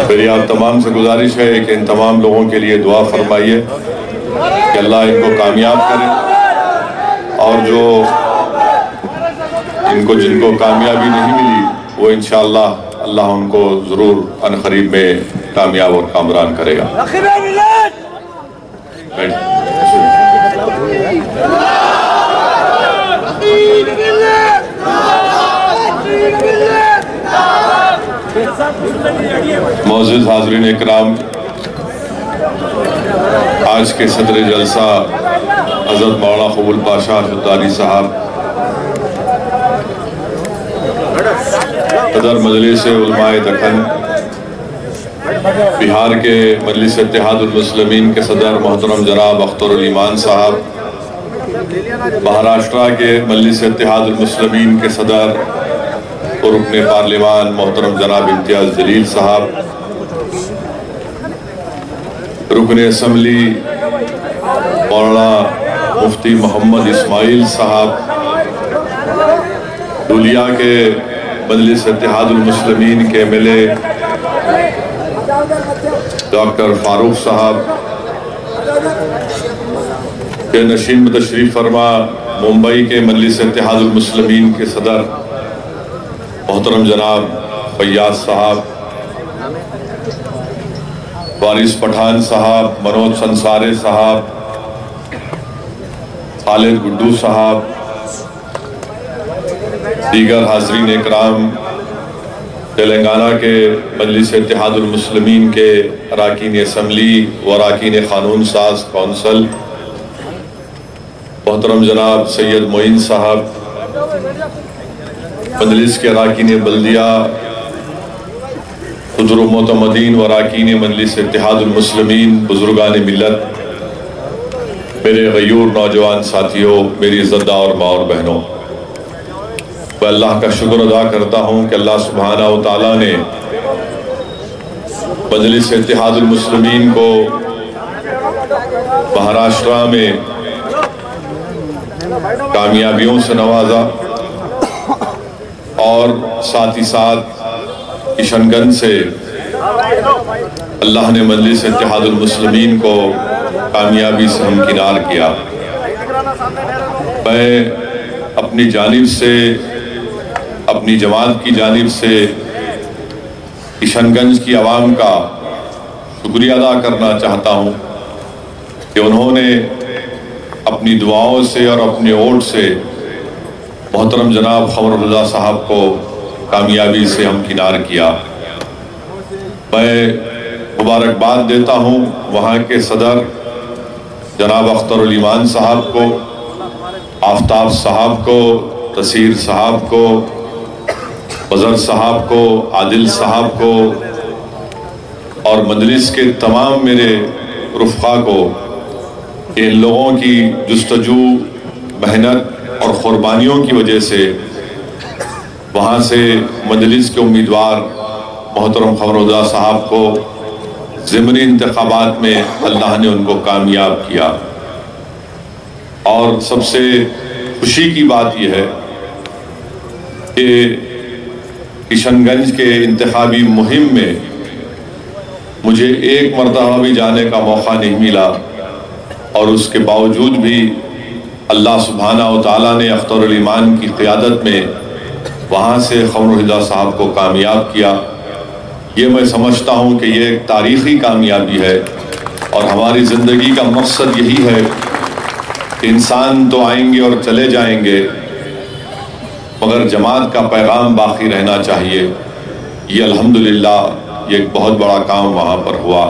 میری آپ تمام سے گزارش ہے کہ ان تمام لوگوں کے لیے دعا فرمائیے کہ اللہ ان کو کامیاب کرے، اور جو جن کو کامیابی نہیں ملی وہ انشاءاللہ اللہ ان کو ضرور ان قریب میں کامیاب اور کامران کرے گا۔ معزز حاضرین اکرام، آج کے صدر جلسہ حضرت مولانا قبول پاشا ارشدداری صاحب، صدر مجلس علماء دکن، بہار کے مجلس اتحاد المسلمین کے صدر محترم جناب اختر الایمان صاحب، مہاراشٹرا کے مجلس اتحاد المسلمین کے صدر اور رکن پارلیمان محترم جناب امتیاز جلیل صاحب، رکن اسمبلی مولانا مفتی محمد اسماعیل صاحب، دھولیا کے مجلس اتحاد المسلمین کے MLA ڈاکٹر فاروق صاحب، کے نشین میں تشریف فرما ممبئی کے مجلس اتحاد المسلمین کے صدر محترم جناب فیاض صاحب، وارث پٹھان صاحب، منوج سنسارے صاحب، خالد گڈو صاحب، دیگر حاضرین اکرام، تلنگانہ کے مجلس اتحاد المسلمین کے اراکین اسمبلی و اراکین قانون ساز کونسل، محترم جناب سید معین صاحب، مجلس کے اراکین بلدیہ، حضور معتمدین و اراکین مجلس اتحاد المسلمین، بزرگان ملت، میرے غیور نوجوان ساتھیوں، میری عزت دار ماں اور بہنوں، میں اللہ کا شکر ادا کرتا ہوں کہ اللہ سبحانہ و تعالیٰ نے مجلس اتحاد المسلمین کو مہاراشٹرا میں کامیابیوں سے نوازا، اور ساتھ ہی ساتھ کشن گنج سے اللہ نے مجلس اتحاد المسلمین کو کامیابی سے ہمکنار کیا۔ میں اپنی جانب سے، اپنی جماعت کی جانب سے کشن گنج کی عوام کا شکریہ ادا کرنا چاہتا ہوں کہ انہوں نے اپنی دعاؤں سے اور اپنے ووٹ سے محترم جناب قمر رضا صاحب کو کامیابی سے ہمکنار کیا۔ میں مبارکباد دیتا ہوں وہاں کے صدر جناب اختر الایمان صاحب کو، آفتاب صاحب کو، تسیر صاحب کو، بزر صاحب کو، عادل صاحب کو، اور مجلس کے تمام میرے رفقا کو، ان لوگوں کی جستجو، محنت اور قربانیوں کی وجہ سے وہاں سے مجلس کے امیدوار محترم قمر رضا صاحب کو ضمنی انتخابات میں اللہ نے ان کو کامیاب کیا۔ اور سب سے خوشی کی بات یہ ہے کہ کشن گنج کے انتخابی مہم میں مجھے ایک مرتبہ بھی جانے کا موقع نہیں ملا، اور اس کے باوجود بھی اللہ سبحانہ و تعالیٰ نے اختر الایمان کی قیادت میں وہاں سے قمر رضا صاحب کو کامیاب کیا۔ یہ میں سمجھتا ہوں کہ یہ ایک تاریخی کامیابی ہے، اور ہماری زندگی کا مقصد یہی ہے کہ انسان تو آئیں گے اور چلے جائیں گے، مگر جماعت کا پیغام باقی رہنا چاہیے۔ یہ الحمدللہ یہ ایک بہت بڑا کام وہاں پر ہوا۔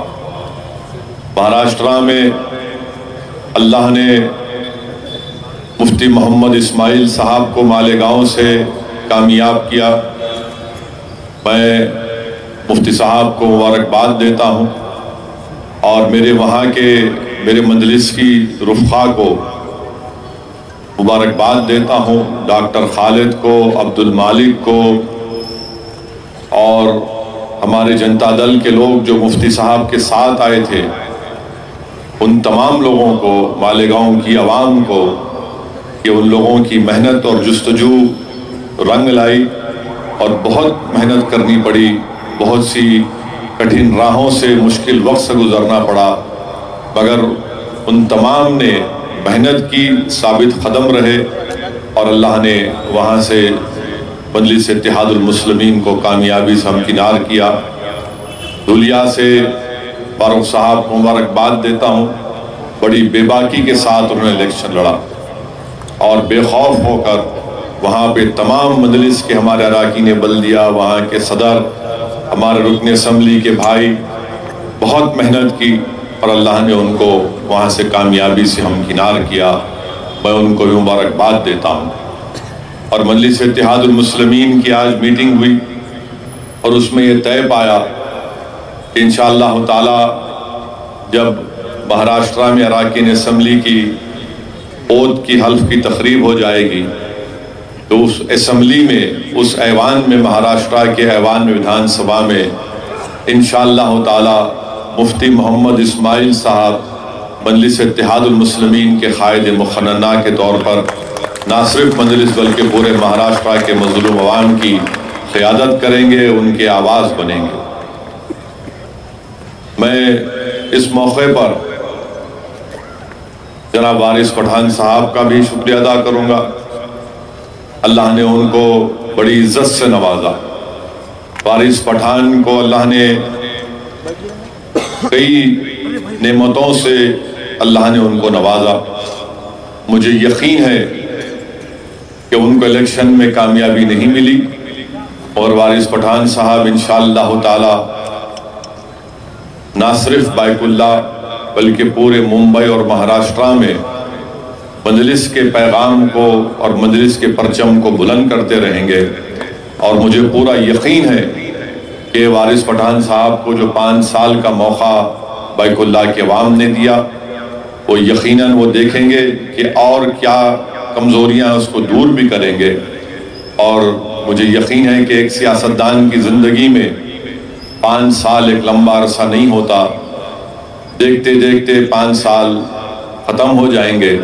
مہاراشٹرا میں اللہ نے مفتی محمد اسماعیل صاحب کو مالیگاؤں سے کامیاب کیا۔ میں مفتی صاحب کو مبارکباد دیتا ہوں، اور میرے مجلس کی رفقا کو مبارکباد دیتا ہوں، ڈاکٹر خالد کو، عبد المالک کو، اور ہمارے جنتا دل کے لوگ جو مفتی صاحب کے ساتھ آئے تھے، ان تمام لوگوں کو، مالیگاؤں کی عوام کو، کہ ان لوگوں کی محنت اور جستجو رنگ لائی، اور بہت محنت کرنی پڑی، بہت سی کٹھن راہوں سے مشکل وقت سے گزرنا پڑا، مگر ان تمام نے محنت کی، ثابت قدم رہے، اور اللہ نے وہاں سے مجلس اتحاد المسلمین کو کامیابی سے ہمکنار کیا۔ دھولیا سے فاروق صاحب کو مبارکباد دیتا ہوں، بڑی بے باکی کے ساتھ انہوں نے الیکشن لڑا اور بے خوف ہو کر وہاں پہ تمام مجلس کے ہمارے اراکین بلدیہ، وہاں کے صدر، ہمارے رکن اسمبلی کے بھائی بہت محنت کی اور اللہ نے ان کو وہاں سے کامیابی سے ہمکنار کیا۔ میں ان کو مبارکباد دیتا ہوں۔ اور مجلس اتحاد المسلمین کی آج میٹنگ ہوئی اور اس میں یہ طے پایا کہ انشاءاللہ تعالی جب مہاراشٹرا میں اراکین اسمبلی کی عہد کی حلف کی تقریب ہو جائے گی تو اس اسمبلی میں، اس ایوان میں، مہاراشٹرا کے ایوان میں، ودھان سبھا میں انشاءاللہ تعالی مفتی محمد اسماعیل صاحب مجلس اتحاد المسلمین کے قائد مقننہ کے طور پر نہ صرف مجلس بلکہ پورے مہاراشٹرا کے مظلوم عوام کی قیادت کریں گے، ان کے آواز بنیں گے۔ میں اس موقع پر جناب وارث پٹھان صاحب کا بھی شکریہ ادا کروں گا۔ اللہ نے ان کو بڑی عزت سے نوازا۔ وارث پٹھان کو اللہ نے کئی نعمتوں سے اللہ نے ان کو نوازا۔ مجھے یقین ہے کہ ان کو الیکشن میں کامیابی نہیں ملی، اور وارث پٹھان صاحب انشاءاللہ تعالی نہ صرف بائک اللہ بلکہ پورے ممبئی اور مہاراشٹرا میں مجلس کے پیغام کو اور مجلس کے پرچم کو بلند کرتے رہیں گے۔ اور مجھے پورا یقین ہے کہ وارث پٹھان صاحب کو جو 5 سال کا موقع بائک اللہ کے عوام نے دیا، وہ یقیناً وہ دیکھیں گے کہ اور کیا کمزوریاں اس کو دور بھی کریں گے۔ اور مجھے یقین ہے کہ ایک سیاستدان کی زندگی میں 5 سال ایک لمبا عرصہ نہیں ہوتا، دیکھتے دیکھتے 5 سال ختم ہو جائیں گے۔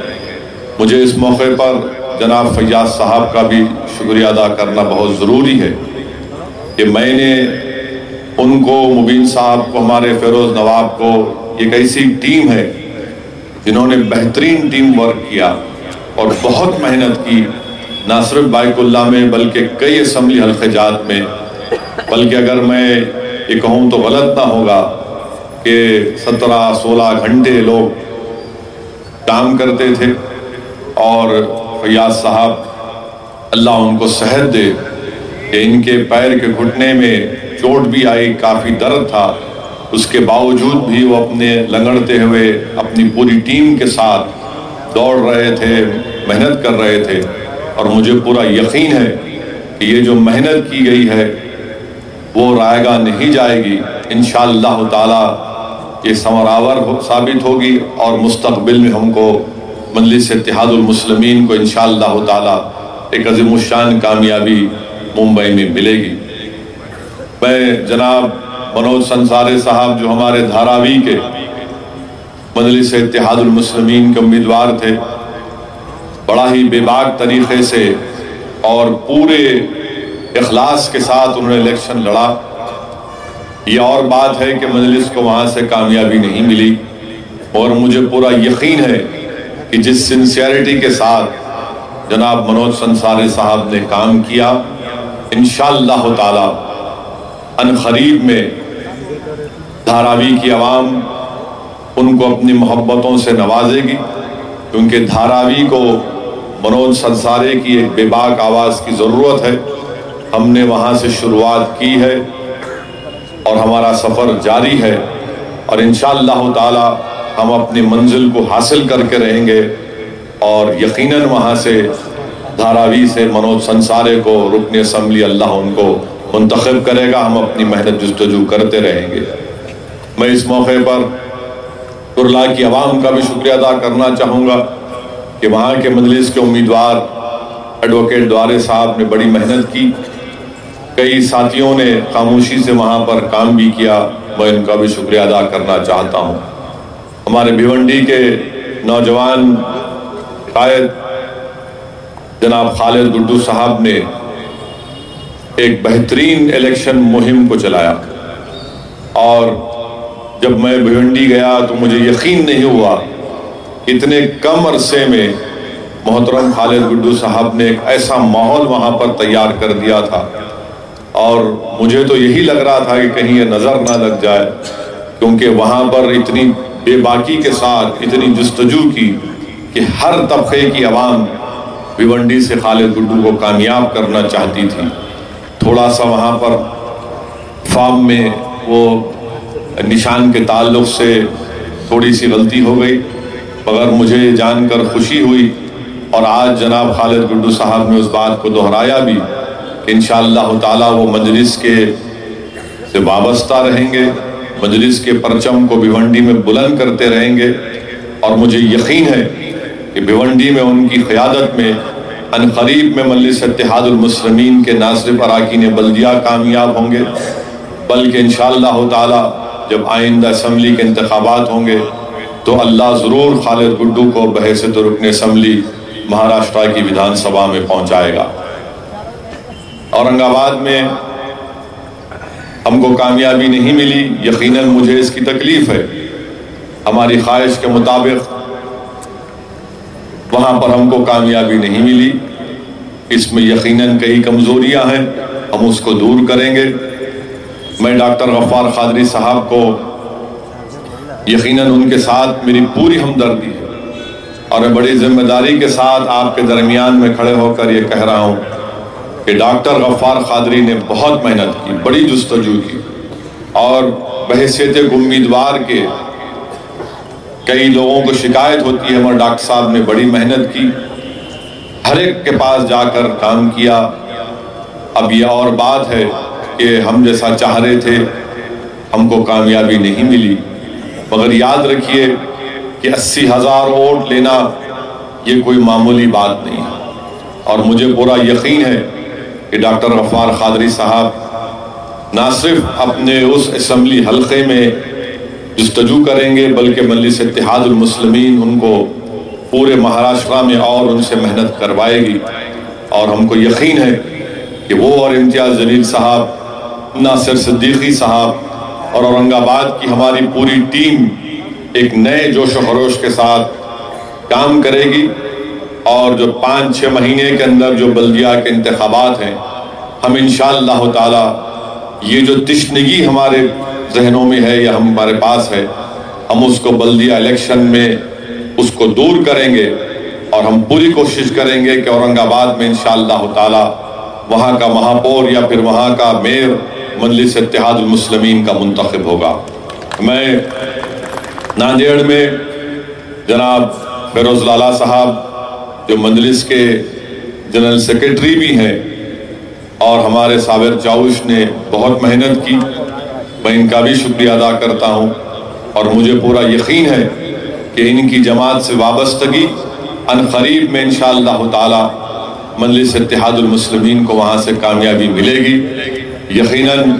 مجھے اس موقع پر جناب فیاض صاحب کا بھی شکریہ ادا کرنا بہت ضروری ہے کہ میں نے ان کو، مبین صاحب کو، ہمارے فیروز نواب کو، ایک ایسی ٹیم ہے جنہوں نے بہترین ٹیم ورک کیا اور بہت محنت کی، نہ صرف بائک اللہ میں بلکہ کئی اسمبلی حلقہ جات میں، بلکہ اگر میں یہ کہوں تو غلط نہ ہوگا کہ 17-16 گھنٹے لوگ کام کرتے تھے۔ اور فیاض صاحب اللہ ان کو صحت دے کہ ان کے پیر کے گھٹنے میں چوٹ بھی آئی، کافی درد تھا، اس کے باوجود بھی وہ اپنے لنگڑتے ہوئے اپنی پوری ٹیم کے ساتھ دوڑ رہے تھے، محنت کر رہے تھے۔ اور مجھے پورا یقین ہے کہ یہ جو محنت کی گئی ہے وہ رائے گاہ نہیں جائے گی، انشاءاللہ تعالی یہ ثمرآور ثابت ہوگی، اور مستقبل میں ہم کو مجلس اتحاد المسلمین کو انشاءاللہ تعالی ایک عظیم الشان کامیابی ممبئی میں ملے گی۔ میں جناب منوج سنسارے صاحب جو ہمارے دھاراوی کے مجلس اتحاد المسلمین کے امیدوار تھے، بڑا ہی بے باک طریقے سے اور پورے اخلاص کے ساتھ انہوں نے الیکشن لڑا۔ یہ اور بات ہے کہ مجلس کو وہاں سے کامیابی نہیں ملی، اور مجھے پورا یقین ہے کہ جس سنسیئرٹی کے ساتھ جناب منوج سنسارے صاحب نے کام کیا، انشاءاللہ تعالی ان قریب میں دھاراوی کی عوام ان کو اپنی محبتوں سے نوازے گی، کیونکہ دھاراوی کو منوج سنسارے کی ایک بے باک آواز کی ضرورت ہے۔ ہم نے وہاں سے شروعات کی ہے اور ہمارا سفر جاری ہے، اور انشاءاللہ تعالی ہم اپنی منزل کو حاصل کر کے رہیں گے، اور یقیناً وہاں سے دھاراوی سے منوج سنسارے کو رکن اسمبلی اللہ ان کو منتخب کرے گا۔ ہم اپنی محنت جستجو کرتے رہیں گے۔ میں اس موقع پر کرلا کی عوام کا بھی شکریہ ادا کرنا چاہوں گا کہ وہاں کے مجلس کے امیدوار ایڈوکیٹ دوارے صاحب نے بڑی محنت کی، کئی ساتھیوں نے خاموشی سے وہاں پر کام بھی کیا، میں ان کا بھی شکریہ ادا کرنا چاہتا ہوں۔ ہمارے بھیونڈی کے نوجوان قائد جناب خالد گڈو صاحب نے ایک بہترین الیکشن مہم کو چلایا، اور جب میں بھیونڈی گیا تو مجھے یقین نہیں ہوا اتنے کم عرصے میں محترم خالد گڈو صاحب نے ایک ایسا ماحول وہاں پر تیار کر دیا تھا، اور مجھے تو یہی لگ رہا تھا کہ کہیں یہ نظر نہ لگ جائے، کیونکہ وہاں پر اتنی بے باکی کے ساتھ اتنی جستجو کی کہ ہر طبقے کی عوام بھیونڈی سے خالد گڈو کو کامیاب کرنا چاہتی تھی۔ تھوڑا سا وہاں پر فارم میں وہ نشان کے تعلق سے تھوڑی سی غلطی ہو گئی، مگر مجھے جان کر خوشی ہوئی، اور آج جناب خالد گڈو صاحب نے اس بات کو دہرایا بھی کہ انشاءاللہ تعالیٰ وہ مجلس کے سے وابستہ رہیں گے، مجلس کے پرچم کو بھیونڈی میں بلند کرتے رہیں گے، اور مجھے یقین ہے کہ بھیونڈی میں ان کی قیادت میں ان قریب میں مجلس اتحاد المسلمین کے نہ صرف اراکین بلدیہ کامیاب ہوں گے، بلکہ انشاءاللہ تعالیٰ جب آئندہ اسمبلی کے انتخابات ہوں گے تو اللہ ضرور خالد گڈو کو بحیثیت رکن اسمبلی مہاراشٹرا کی ودھان سبھا میں پہنچائے گا۔ اورنگ آباد میں ہم کو کامیابی نہیں ملی، یقیناً مجھے اس کی تکلیف ہے، ہماری خواہش کے مطابق وہاں پر ہم کو کامیابی نہیں ملی، اس میں یقیناً کئی کمزوریاں ہیں، ہم اس کو دور کریں گے۔ میں ڈاکٹر غفار قادری صاحب کو یقیناً ان کے ساتھ میری پوری ہمدردی ہے، اور میں بڑی ذمہ داری کے ساتھ آپ کے درمیان میں کھڑے ہو کر یہ کہہ رہا ہوں کہ ڈاکٹر غفار قادری نے بہت محنت کی، بڑی جستجو کی، اور بحیثیت ایک امیدوار کے کئی لوگوں کو شکایت ہوتی ہے مگر ڈاکٹر صاحب نے بڑی محنت کی، ہر ایک کے پاس جا کر کام کیا۔ اب یہ اور بات ہے کہ ہم جیسا چاہ رہے تھے ہم کو کامیابی نہیں ملی، مگر یاد رکھیے کہ 80,000 ووٹ لینا یہ کوئی معمولی بات نہیں ہے، اور مجھے پورا یقین ہے کہ ڈاکٹر غفار قادری صاحب نہ صرف اپنے اس اسمبلی حلقے میں جستجو کریں گے بلکہ مجلس اتحاد المسلمین ان کو پورے مہاراشٹرا میں اور ان سے محنت کروائے گی، اور ہم کو یقین ہے کہ وہ اور امتیاز جلیل صاحب، ناصر صدیقی صاحب اور اورنگ آباد کی ہماری پوری ٹیم ایک نئے جوش و خروش کے ساتھ کام کرے گی، اور جو 5-6 مہینے کے اندر جو بلدیہ کے انتخابات ہیں ہم انشاءاللہ تعالی یہ جو تشنگی ہمارے ذہنوں میں ہے یا ہمارے پاس ہے ہم اس کو بلدیہ الیکشن میں اس کو دور کریں گے، اور ہم پوری کوشش کریں گے کہ اورنگ آباد میں انشاءاللہ تعالی وہاں کا مہاپور یا پھر وہاں کا میئر مجلس اتحاد المسلمین کا منتخب ہوگا۔ میں ناندیڑ میں جناب فیروز لالا صاحب جو مجلس کے جنرل سیکرٹری بھی ہیں اور ہمارے صابر چاوش نے بہت محنت کی، میں ان کا بھی شکریہ ادا کرتا ہوں، اور مجھے پورا یقین ہے کہ ان کی جماعت سے وابستگی ان قریب میں انشاءاللہ تعالی مجلس اتحاد المسلمین کو وہاں سے کامیابی ملے گی۔ یقیناً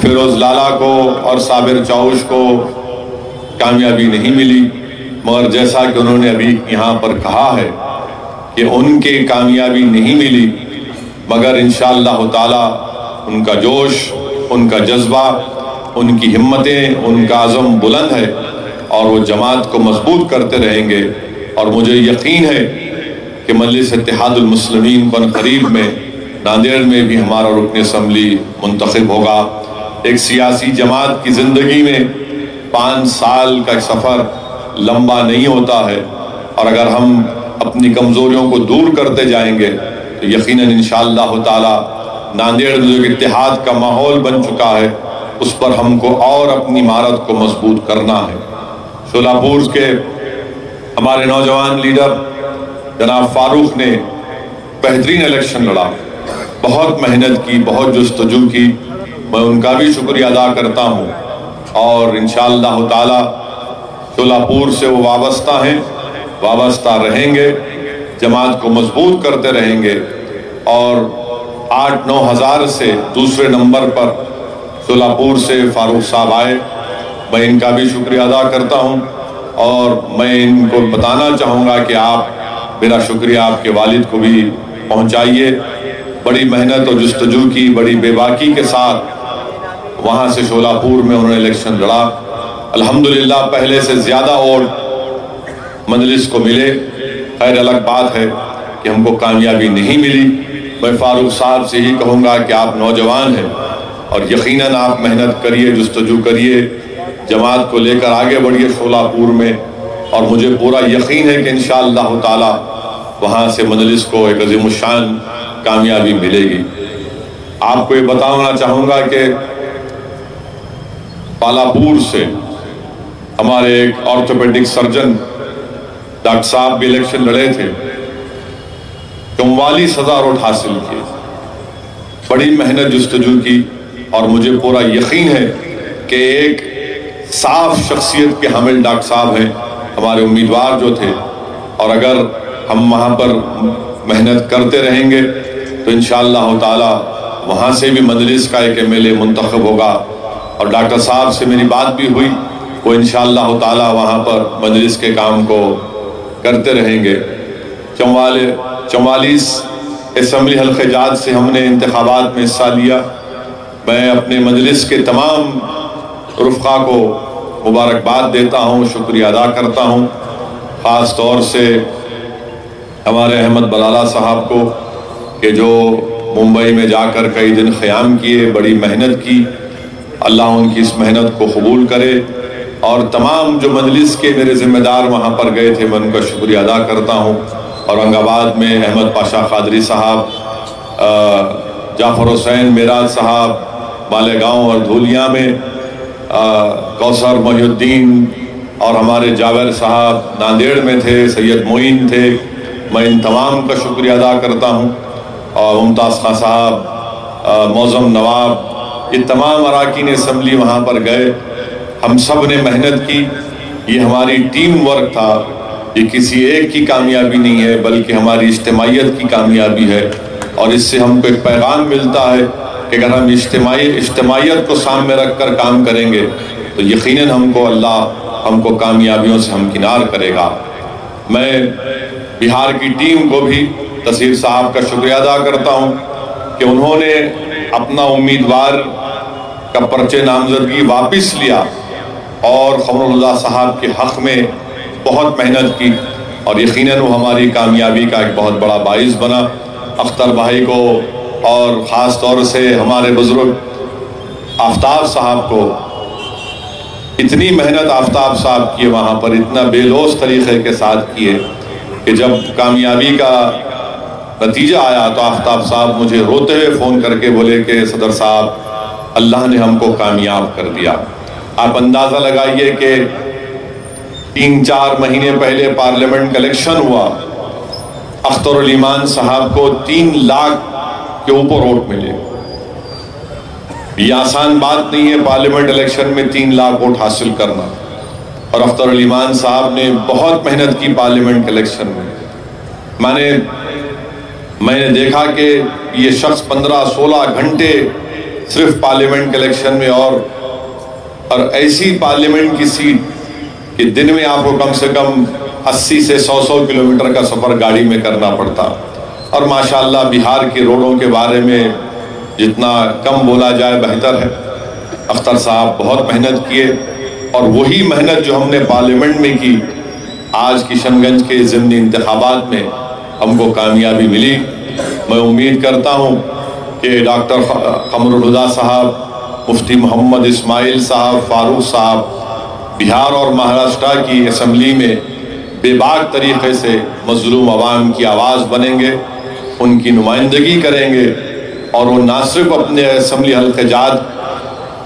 فیروز لالا کو اور صابر چاوش کو کامیابی نہیں ملی، مگر جیسا کہ انہوں نے ابھی یہاں پر کہا ہے کہ ان کے کامیابی نہیں ملی، مگر انشاءاللہ تعالی ان کا جوش، ان کا جذبہ، ان کی ہمتیں، ان کا عزم بلند ہے، اور وہ جماعت کو مضبوط کرتے رہیں گے، اور مجھے یقین ہے کہ مجلس اتحاد المسلمین کو قریب میں ناندیڑ میں بھی ہمارا رکن اسمبلی منتخب ہوگا۔ ایک سیاسی جماعت کی زندگی میں 5 سال کا سفر لمبا نہیں ہوتا ہے، اور اگر ہم اپنی کمزوریوں کو دور کرتے جائیں گے تو یقیناً انشاءاللہ تعالی ناندیڑ میں جو اتحاد کا ماحول بن چکا ہے اس پر ہم کو اور اپنی عمارت کو مضبوط کرنا ہے۔ شولاپور کے ہمارے نوجوان لیڈر جناب فاروق نے بہترین الیکشن لڑا، بہت محنت کی، بہت جستجو کی، میں ان کا بھی شکریہ ادا کرتا ہوں، اور انشاءاللہ تعالی شولاپور سے وہ وابستہ ہیں، وابستہ رہیں گے، جماعت کو مضبوط کرتے رہیں گے، اور 8-9 ہزار سے دوسرے نمبر پر شولاپور سے فاروق صاحب آئے، میں ان کا بھی شکریہ ادا کرتا ہوں، اور میں ان کو بتانا چاہوں گا کہ آپ میرا شکریہ آپ کے والد کو بھی پہنچائیے، بڑی محنت اور جستجو کی، بڑی بے باکی کے ساتھ وہاں سے شولاپور میں انہوں نے الیکشن لڑا۔ الحمدللہ پہلے سے زیادہ ووٹ مجلس کو ملے۔ خیر الگ بات ہے کہ ہم کو کامیابی نہیں ملی۔ میں فاروق صاحب سے ہی کہوں گا کہ آپ نوجوان ہیں اور یقیناً آپ محنت کریے، جستجو کریے، جماعت کو لے کر آگے بڑھیے شولاپور میں، اور مجھے پورا یقین ہے کہ انشاءاللہ تعالی وہاں سے مجلس کو ایک عظیم الشان کامیابی ملے گی۔ آپ کو یہ بتانا چاہوں گا کہ پالاپور سے ہمارے ایک آرتھوپیڈک سرجن ڈاکٹر صاحب بھی الیکشن لڑے تھے، 44,000 ووٹ حاصل کیے، بڑی محنت جستجو کی، اور مجھے پورا یقین ہے کہ ایک صاف شخصیت کے حامل ڈاکٹر صاحب ہیں ہمارے امیدوار جو تھے، اور اگر ہم وہاں پر محنت کرتے رہیں گے تو انشاءاللہ تعالی وہاں سے بھی مجلس کا ایک MLA منتخب ہوگا۔ اور ڈاکٹر صاحب سے میری بات بھی ہوئی، وہ انشاءاللہ تعالی وہاں پر مجلس کے کام کو کرتے رہیں گے۔ 44 اسمبلی حلقہ جات سے ہم نے انتخابات میں حصہ لیا۔ میں اپنے مجلس کے تمام رفقا کو مبارکباد دیتا ہوں، شکریہ ادا کرتا ہوں، خاص طور سے ہمارے احمد بلالہ صاحب کو کہ جو ممبئی میں جا کر کئی دن قیام کیے، بڑی محنت کی، اللہ ان کی اس محنت کو قبول کرے، اور تمام جو مجلس کے میرے ذمہ دار وہاں پر گئے تھے میں ان کا شکریہ ادا کرتا ہوں۔ اورنگ آباد میں احمد پاشا قادری صاحب، جعفر حسین میراج صاحب مالیگاؤں اور دھولیاں میں، کوثر محی الدین اور ہمارے جاوید صاحب ناندیڑ میں تھے، سید معین تھے، میں ان تمام کا شکریہ ادا کرتا ہوں، اور ممتاز خان صاحب، معظم نواب، یہ تمام اراکین اسمبلی وہاں پر گئے، ہم سب نے محنت کی، یہ ہماری ٹیم ورک تھا، یہ کسی ایک کی کامیابی نہیں ہے بلکہ ہماری اجتماعیت کی کامیابی ہے، اور اس سے ہم کو ایک پیغام ملتا ہے کہ اگر ہم اجتماعیت کو سامنے رکھ کر کام کریں گے تو یقیناً اللہ ہم کو کامیابیوں سے ہمکنار کرے گا۔ میں بہار کی ٹیم کو بھی، تصیر صاحب کا شکریہ ادا کرتا ہوں کہ انہوں نے اپنا امیدوار کا پرچہ نامزدگی واپس لیا اور قمر اللہ صاحب کے حق میں بہت محنت کی، اور یقیناً وہ ہماری کامیابی کا ایک بہت بڑا باعث بنا۔ اختر بھائی کو اور خاص طور سے ہمارے بزرگ آفتاب صاحب کو، اتنی محنت آفتاب صاحب کیے وہاں پر، اتنا بے لوث طریقے کے ساتھ کیے کہ جب کامیابی کا نتیجہ آیا تو آفتاب صاحب مجھے روتے ہوئے فون کر کے بولے کہ صدر صاحب اللہ نے ہم کو کامیاب کر دیا۔ آپ اندازہ لگائیے کہ 3-4 مہینے پہلے پارلیمنٹ کا الیکشن ہوا، اختر الایمان صاحب کو 3 لاکھ کے اوپر ووٹ ملے۔ یہ آسان بات نہیں ہے پارلیمنٹ الیکشن میں 3 لاکھ ووٹ حاصل کرنا، اور اختر الایمان صاحب نے بہت محنت کی پارلیمنٹ کے الیکشن میں۔ میں نے دیکھا کہ یہ شخص 15-16 گھنٹے صرف پارلیمنٹ کے الیکشن میں، اور ایسی پارلیمنٹ کی سیٹ کہ دن میں آپ کو کم سے کم 80 سے 100 کلومیٹر کا سفر گاڑی میں کرنا پڑتا، اور ماشاءاللہ بہار کی روڈوں کے بارے میں جتنا کم بولا جائے بہتر ہے۔ اختر صاحب بہت محنت کیے، اور وہی محنت جو ہم نے پارلیمنٹ میں کی، آج کشن گنج کے ضمنی انتخابات میں ہم کو کامیابی ملی۔ میں امید کرتا ہوں کہ ڈاکٹر قمر الہدیٰ صاحب، مفتی محمد اسماعیل صاحب، فاروق صاحب بہار اور مہاراشٹر کی اسمبلی میں بے باک طریقے سے مظلوم عوام کی آواز بنیں گے، ان کی نمائندگی کریں گے، اور وہ نہ صرف اپنے اسمبلی حلقہ جات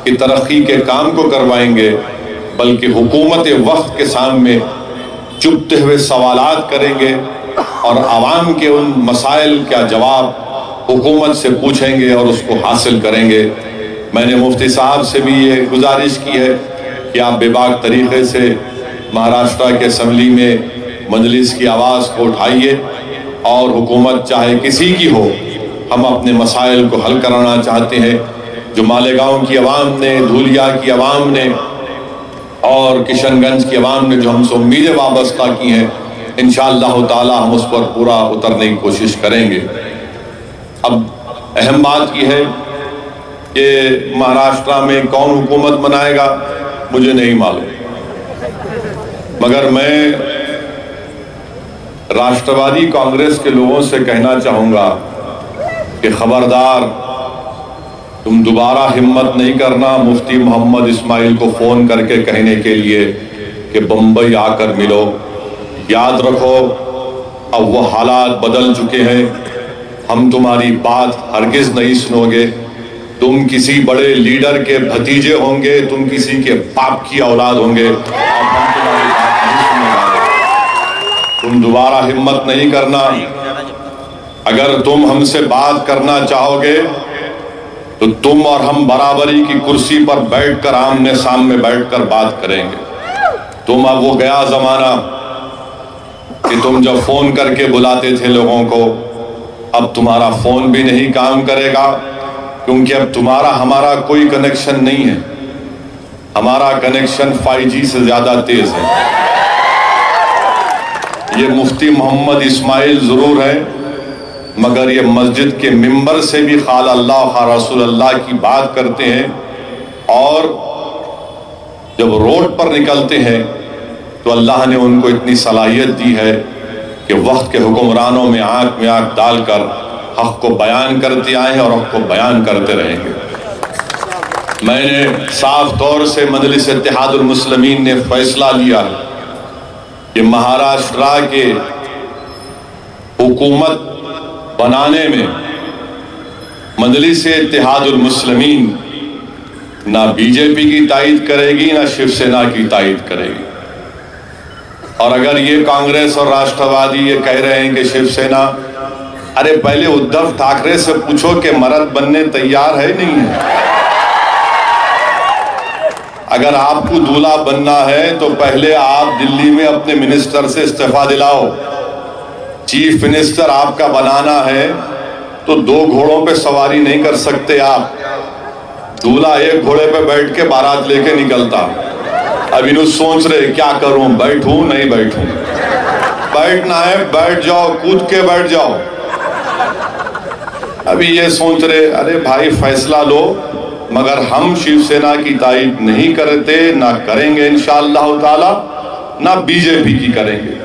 کی ترقی کے کام کو کروائیں گے بلکہ حکومت وقت کے سامنے چپتے ہوئے سوالات کریں گے، اور عوام کے ان مسائل کا جواب حکومت سے پوچھیں گے اور اس کو حاصل کریں گے۔ میں نے مفتی صاحب سے بھی یہ گزارش کی ہے کہ آپ بے باک طریقے سے مہاراشٹر کے اسمبلی میں مجلس کی آواز کو اٹھائیے، اور حکومت چاہے کسی کی ہو، ہم اپنے مسائل کو حل کرانا چاہتے ہیں۔ جو مالیگاؤں کی عوام نے، دھولیا کی عوام نے اور کشن گنج کی عوام نے جو ہم سے امیدیں وابستہ کی ہیں، انشاءاللہ تعالی ہم اس پر پورا اترنے کی کوشش کریں گے۔ اب اہم بات یہ ہے کہ مہاراشٹرا میں کون حکومت بنائے گا مجھے نہیں معلوم، مگر میں راشٹروادی کانگریس کے لوگوں سے کہنا چاہوں گا کہ خبردار، تم دوبارہ ہمت نہیں کرنا مفتی محمد اسماعیل کو فون کر کے کہنے کے لیے کہ بمبئی آ کر ملو۔ یاد رکھو اب وہ حالات بدل چکے ہیں، ہم تمہاری بات ہرگز نہیں سنو گے۔ تم کسی بڑے لیڈر کے بھتیجے ہوں گے، تم کسی کے باپ کی اولاد ہوں گے، اور ہم تمہاری بات نہیں سننے والے۔ تم دوبارہ ہمت نہیں کرنا۔ اگر تم ہم سے بات کرنا چاہو گے تو تم اور ہم برابری کی کرسی پر بیٹھ کر آمنے سامنے بیٹھ کر بات کریں گے۔ تم اب وہ گیا زمانہ کہ تم جب فون کر کے بلاتے تھے لوگوں کو، اب تمہارا فون بھی نہیں کام کرے گا، کیونکہ اب تمہارا ہمارا کوئی کنیکشن نہیں ہے۔ ہمارا کنیکشن 5G سے زیادہ تیز ہے۔ یہ مفتی محمد اسماعیل ضرور ہے، مگر یہ مسجد کے ممبر سے بھی قال اللہ قال رسول اللہ کی بات کرتے ہیں، اور جب روڈ پر نکلتے ہیں تو اللہ نے ان کو اتنی صلاحیت دی ہے کہ وقت کے حکمرانوں میں آنکھ ڈال کر حق کو بیان کرتے آئے ہیں اور حق کو بیان کرتے رہیں گے۔ میں نے صاف طور سے مجلس اتحاد المسلمین نے فیصلہ لیا ہے کہ مہاراشٹرا کے حکومت بنانے میں مجلس اتحاد المسلمین نہ بی جے پی کی تائید کرے گی نہ شیو سینا کی تائید کرے گی۔ اور اگر یہ کانگریس اور راشٹروادی یہ کہہ رہے ہیں کہ شیو سینا، ارے پہلے ادھو ٹھاکرے سے پوچھو کہ مرد بننے تیار ہے نہیں ہے۔ اگر آپ کو دولہا بننا ہے تو پہلے آپ دلی میں اپنے منسٹر سے استعفیٰ دلاؤ۔ چیف منسٹر آپ کا بنانا ہے تو 2 گھوڑوں پہ سواری نہیں کر سکتے آپ۔ دولہا ایک گھوڑے پہ بیٹھ کے بارات لے کے نکلتا۔ اب انہوں سوچ رہے کیا کروں، بیٹھوں نہیں بیٹھوں۔ بیٹھنا ہے بیٹھ جاؤ، کود کے بیٹھ جاؤ۔ ابھی یہ سوچ رہے ارے بھائی فیصلہ لو، مگر ہم شیو سینا کی تائید نہیں کرتے، نہ کریں گے انشاءاللہ تعالی، نہ بی جے پی کی کریں گے۔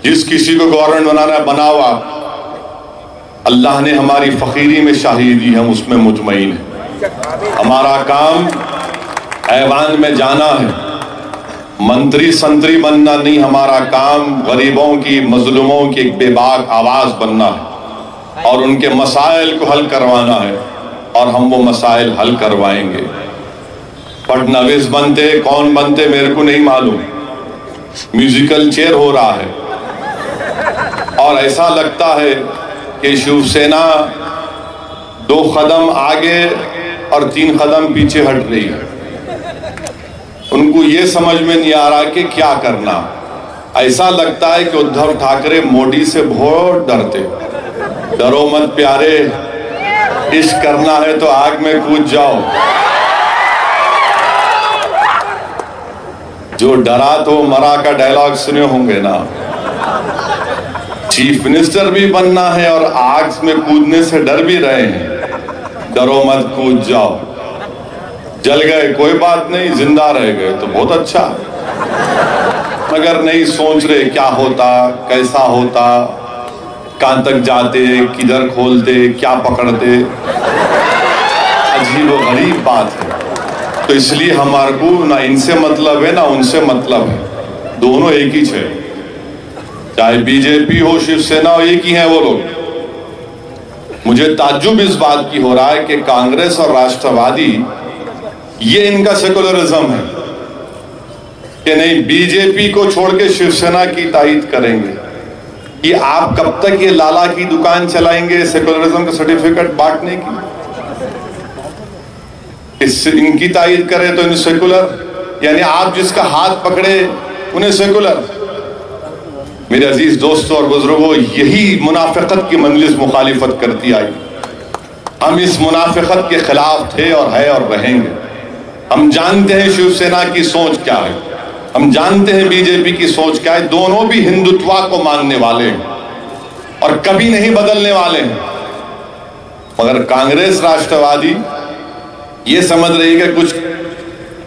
جس کسی کو گورنمنٹ بنانا ہے بناؤ آپ، اللہ نے ہماری فقیری میں شاہی دی، ہم اس میں مطمئن ہیں۔ ہمارا کام ایوان میں جانا ہے، منتری سنتری بننا نہیں، ہمارا کام غریبوں کی مظلوموں کی ایک بے باک آواز بننا ہے اور ان کے مسائل کو حل کروانا ہے، اور ہم وہ مسائل حل کروائیں گے۔ پٹنویس بنتے کون بنتے میرے کو نہیں معلوم، میوزیکل چیئر ہو رہا ہے، اور ایسا لگتا ہے کہ شیو سینا 2 قدم آگے اور 3 قدم پیچھے ہٹ رہی ہے۔ ان کو یہ سمجھ میں نہیں آ رہا کہ کیا کرنا۔ ایسا لگتا ہے کہ ادھو ٹھاکرے موڈی سے بہت ڈرتے۔ ڈرو مت پیارے، عشق کرنا ہے تو آگ میں کود جاؤ۔ جو ڈرا تو مرا کا ڈائلاگ سنے ہوں گے نا۔ چیف منسٹر بھی بننا ہے اور آگ میں کودنے سے ڈر بھی رہے ہیں۔ ڈرو مت کود جاؤ۔ جل گئے کوئی بات نہیں، زندہ رہ گئے تو بہت اچھا، مگر نہیں سوچ رہے کیا ہوتا، کیسا ہوتا، کہاں تک جاتے، کدھر کھولتے، کیا پکڑتے۔ عجیب و غریب بات ہے۔ تو اس لیے ہمارے کو نہ ان سے مطلب ہے نہ ان سے مطلب ہے، دونوں ایک ہی ہے۔ چاہے بی جے پی ہو شیو سینا ہو، ایک ہی ہیں وہ لوگ۔ مجھے تعجب اس بات کی ہو رہا ہے کہ کانگریس اور راشٹروادی یہ ان کا سیکولرزم ہے کہ نہیں بی جے پی کو چھوڑ کے شیو سینا کی تائید کریں گے۔ یہ آپ کب تک یہ لالا کی دکان چلائیں گے سیکولرزم کا سرٹیفکیٹ بانٹنے کی؟ ان کی تائید کریں تو ان سیکولر، یعنی آپ جس کا ہاتھ پکڑے انہیں سیکولر۔ میرے عزیز دوستوں اور بزرگوں، یہی منافقت کی مجلس مخالفت کرتی آئی۔ ہم اس منافقت کے خلاف تھے اور ہے اور رہیں گے۔ ہم جانتے ہیں شیو سینا کی سوچ کیا ہے، ہم جانتے ہیں بی جے پی کی سوچ کیا ہے۔ دونوں بھی ہندوتوا کو ماننے والے ہیں اور کبھی نہیں بدلنے والے ہیں۔ مگر کانگریس راشٹروادی یہ سمجھ رہی کہ کچھ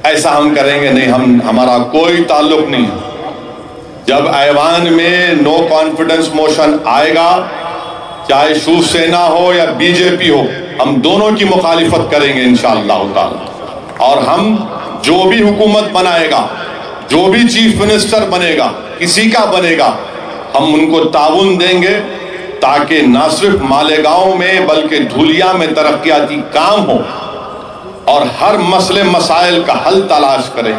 ایسا ہم کریں گے. نہیں, ہمارا کوئی تعلق نہیں. جب ایوان میں نو کانفیڈنس موشن آئے گا, چاہے شیو سینا ہو یا بی جے پی ہو, ہم دونوں کی مخالفت کریں گے انشاءاللہ تعالی. اور ہم جو بھی حکومت بنائے گا, جو بھی چیف منسٹر بنے گا, کسی کا بنے گا, ہم ان کو تعاون دیں گے تاکہ نہ صرف مالیگاؤں میں بلکہ دھولیا میں ترقیاتی کام ہو اور ہر مسئلے مسائل کا حل تلاش کریں.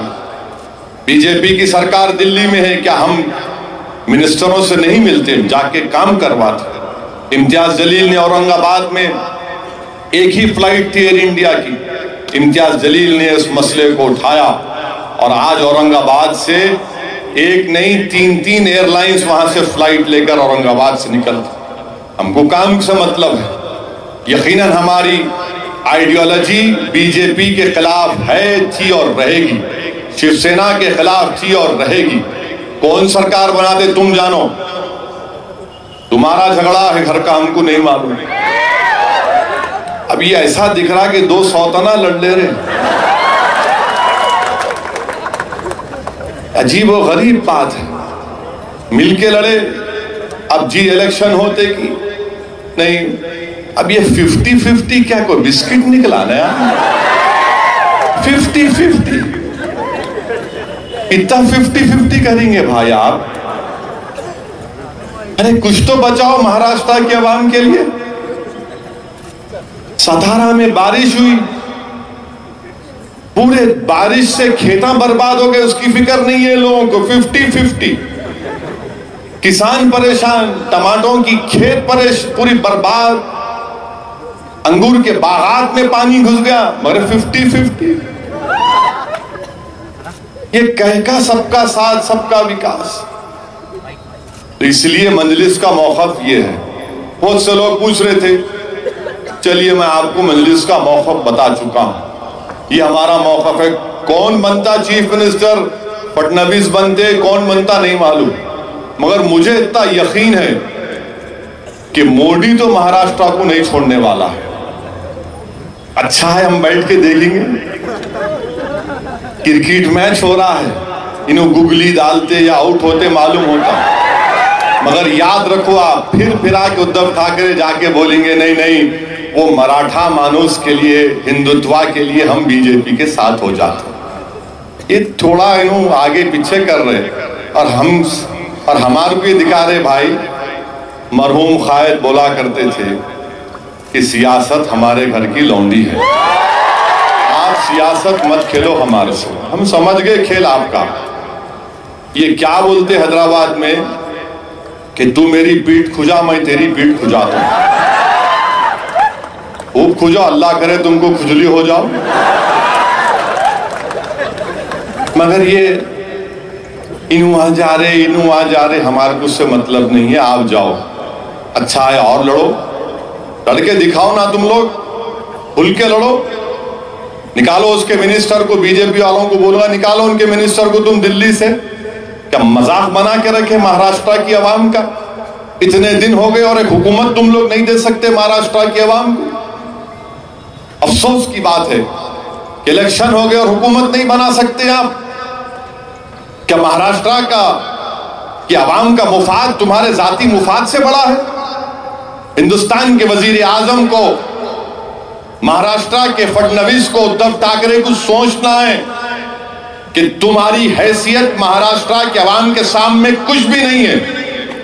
بی جے پی کی سرکار دلی میں ہے, کیا ہم منسٹروں سے نہیں ملتے, جا کے کام کرواتے. امتیاز جلیل نے اورنگ آباد میں ایک ہی فلائٹ تھی ایئر انڈیا کی, امتیاز جلیل نے اس مسئلے کو اٹھایا اور آج اورنگ آباد سے ایک نہیں 3 ایئر لائنز وہاں سے فلائٹ لے کر اورنگ آباد سے نکلتی. ہم کو کام سے مطلب ہے. یقیناً ہماری آئیڈیالوجی بی جے پی کے خلاف ہے, تھی اور رہے گی, شیو سینا کے خلاف تھی اور رہے گی. کون سرکار بنا دے تم جانو, تمہارا جھگڑا ہے گھر کا, ہم کو نہیں معلوم. اب یہ ایسا دکھ رہا کہ 2 سوتنا لڑ لے رہے. عجیب و غریب بات ہے. مل کے لڑے. اب جی الیکشن ہوتے کی نہیں. اب یہ 50-50 کیا کوئی بسکٹ نکلانا ہے؟ 50-50 اتنا 50-50 کریں گے بھائی آپ؟ ارے کچھ تو بچاؤ مہاراشٹر کے عوام کے لیے. ستارا میں بارش ہوئی, پورے بارش سے کھیتاں برباد ہو گئے, اس کی فکر نہیں ہے لوگوں کو. 50-50 کسان پریشان, ٹماٹوں کی کھیت پوری برباد, انگور کے باغات میں پانی گھس گیا, مگر 50-50. یہ کہہ کا سب کا ساتھ سب کا وکاس. اس لیے مجلس کا موقف یہ ہے. بہت سے لوگ پوچھ رہے تھے, چلیے میں آپ کو مجلس کا موقف بتا چکا ہوں. یہ ہمارا موقف ہے. کون بنتا چیف منسٹر, فڈنویس بنتے, کون بنتا نہیں معلوم, مگر مجھے اتنا یقین ہے کہ مودی تو مہاراشٹر کو نہیں چھوڑنے والا ہے. اچھا ہے ہم بیٹھ کے دیکھیں گے. کرکٹ میچ ہو رہا ہے, انہوں گگلی ڈالتے یا آؤٹ ہوتے معلوم ہوتا, مگر یاد رکھو آپ پھر آ کے ادھو ٹھاکرے جا کے بولیں گے نہیں وہ مراٹھا مانوس کے لیے, ہندوتوا کے لیے ہم بی جے پی کے ساتھ ہو جاتے. یہ تھوڑا انہوں آگے پیچھے کر رہے اور ہمارے کو یہ دکھا رہے. بھائی مرحوم قائد بولا کرتے تھے کہ سیاست ہمارے گھر کی لونڈی ہے, آپ سیاست مت کھیلو ہمارے سے. ہم سمجھ گئے کھیل آپ کا. یہ کیا بولتے حیدرآباد میں کہ تو میری پیٹھ کھجا, میں تیری پیٹھ کھجاتا ہوں. خوب کھجو, اللہ کرے تم کو کھجلی ہو جاؤ. مگر یہ انہوں آ جا رہے, ہمارے کو اس سے مطلب نہیں ہے. آپ جاؤ, اچھا ہے اور لڑو, لڑ کے دکھاؤ نا. تم لوگ کھل کے لڑو. نکالو اس کے منسٹر کو, بی جے پی والوں کو بولو گا نکالو ان کے منسٹر کو تم دلی سے. کیا مذاق بنا کے رکھے مہاراشٹر کی عوام کا؟ اتنے دن ہو گئے اور ایک حکومت تم لوگ نہیں دے سکتے مہاراشٹر کی عوام کو. افسوس کی بات ہے کہ الیکشن ہو گئے اور حکومت نہیں بنا سکتے آپ. کیا مہاراشٹر کی عوام کا مفاد تمہارے ذاتی مفاد سے بڑا ہے؟ ہندوستان کے وزیر اعظم کو, مہاراشٹر کے فڈنویس کو, ادھو ٹھاکرے کو سوچنا ہے کہ تمہاری حیثیت مہاراشٹر کے عوام کے سامنے کچھ بھی نہیں ہے.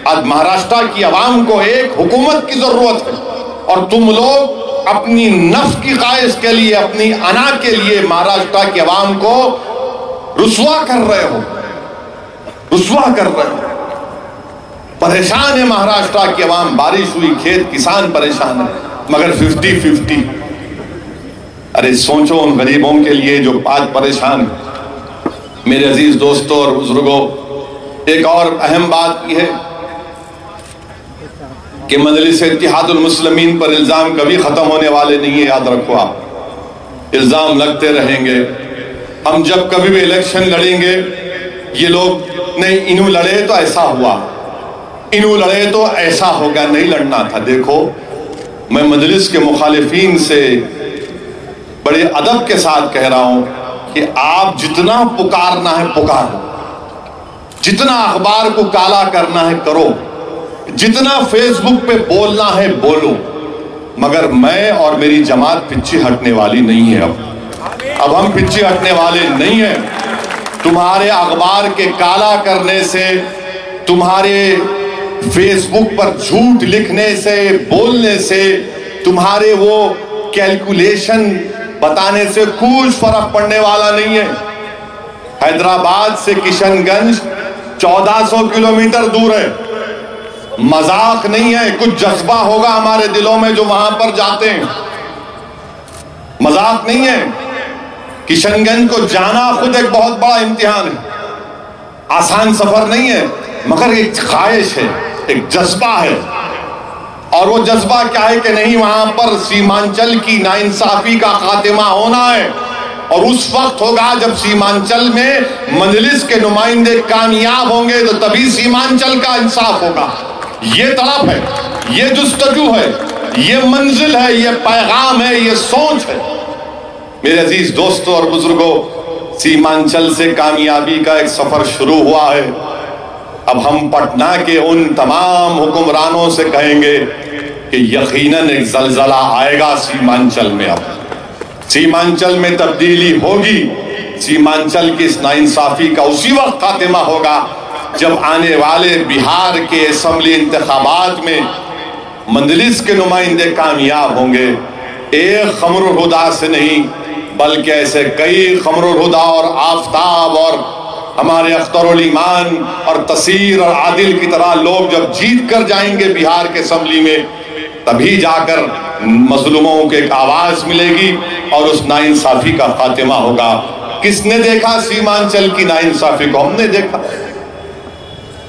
آج مہاراشٹر کی عوام کو ایک حکومت کی ضرورت ہے اور تم لوگ اپنی نفس کی خواہش کے لیے, اپنی انا کے لیے مہاراشٹر کی عوام کو رسوا کر رہے ہو. پریشان ہے مہاراشٹر کی عوام. بارش ہوئی, کھیت کسان پریشان ہے, مگر 50-50. ارے سوچو ان غریبوں کے لیے جو آج پریشان ہیں. میرے عزیز دوستوں اور بزرگوں, ایک اور اہم بات یہ ہے کہ مجلس اتحاد المسلمین پر الزام کبھی ختم ہونے والے نہیں ہے. یاد رکھو آپ, الزام لگتے رہیں گے. ہم جب کبھی بھی الیکشن لڑیں گے, یہ لوگ نہیں انہوں لڑے تو ایسا ہوا, انہوں لڑے تو ایسا ہوگا. نہیں لڑنا تھا. دیکھو میں مجلس کے مخالفین سے بڑے ادب کے ساتھ کہہ رہا ہوں کہ آپ جتنا پکارنا ہے پکارو، جتنا اخبار کو کالا کرنا ہے کرو، جتنا فیس بک پہ بولنا ہے بولو، مگر میں اور میری جماعت پیچھے ہٹنے والی نہیں ہے۔ اب ہم پیچھے ہٹنے والے نہیں ہیں۔ تمہارے اخبار کے کالا کرنے سے، تمہارے فیس بک پر جھوٹ لکھنے سے، بولنے سے، تمہارے وہ کیلکولیشن بتانے سے کچھ فرق پڑنے والا نہیں ہے۔ حیدرآباد سے کشن گنج 1400 کلومیٹر دور ہے، مذاق نہیں ہے۔ کچھ جذبہ ہوگا ہمارے دلوں میں جو وہاں پر جاتے ہیں، مذاق نہیں ہے۔ کشن گنج کو جانا خود ایک بہت بڑا امتحان ہے، آسان سفر نہیں ہے، مگر ایک خواہش ہے، ایک جذبہ ہے۔ اور وہ جذبہ کیا ہے کہ نہیں، وہاں پر سیمانچل کی ناانصافی کا خاتمہ ہونا ہے، اور اس وقت ہوگا جب سیمانچل میں مجلس کے نمائندے کامیاب ہوں گے تو تبھی سیمانچل کا انصاف ہوگا۔ یہ طلب ہے، یہ جستجو ہے، یہ منزل ہے، یہ پیغام ہے، یہ سوچ ہے۔ میرے عزیز دوستوں اور بزرگوں، سیمانچل سے کامیابی کا ایک سفر شروع ہوا ہے۔ اب ہم پٹنہ کے ان تمام حکمرانوں سے کہیں گے کہ یقیناً ایک زلزلہ آئے گا سیمانچل میں۔ اب سیمانچل میں تبدیلی ہوگی۔ سیمانچل کی اس ناانصافی کا اسی وقت خاتمہ ہوگا جب آنے والے بہار کے اسمبلی انتخابات میں مجلس کے نمائندے کامیاب ہوں گے۔ ایک قمر الہدیٰ سے نہیں بلکہ ایسے کئی قمر الہدیٰ اور آفتاب اور ہمارے اختر الایمان اور تصیر اور عادل کی طرح لوگ جب جیت کر جائیں گے بہار کے اسمبلی میں، تبھی جا کر مظلوموں کو ایک آواز ملے گی اور اس ناانصافی کا خاتمہ ہوگا۔ کس نے دیکھا سیمانچل کی ناانصافی کو؟ ہم نے دیکھا۔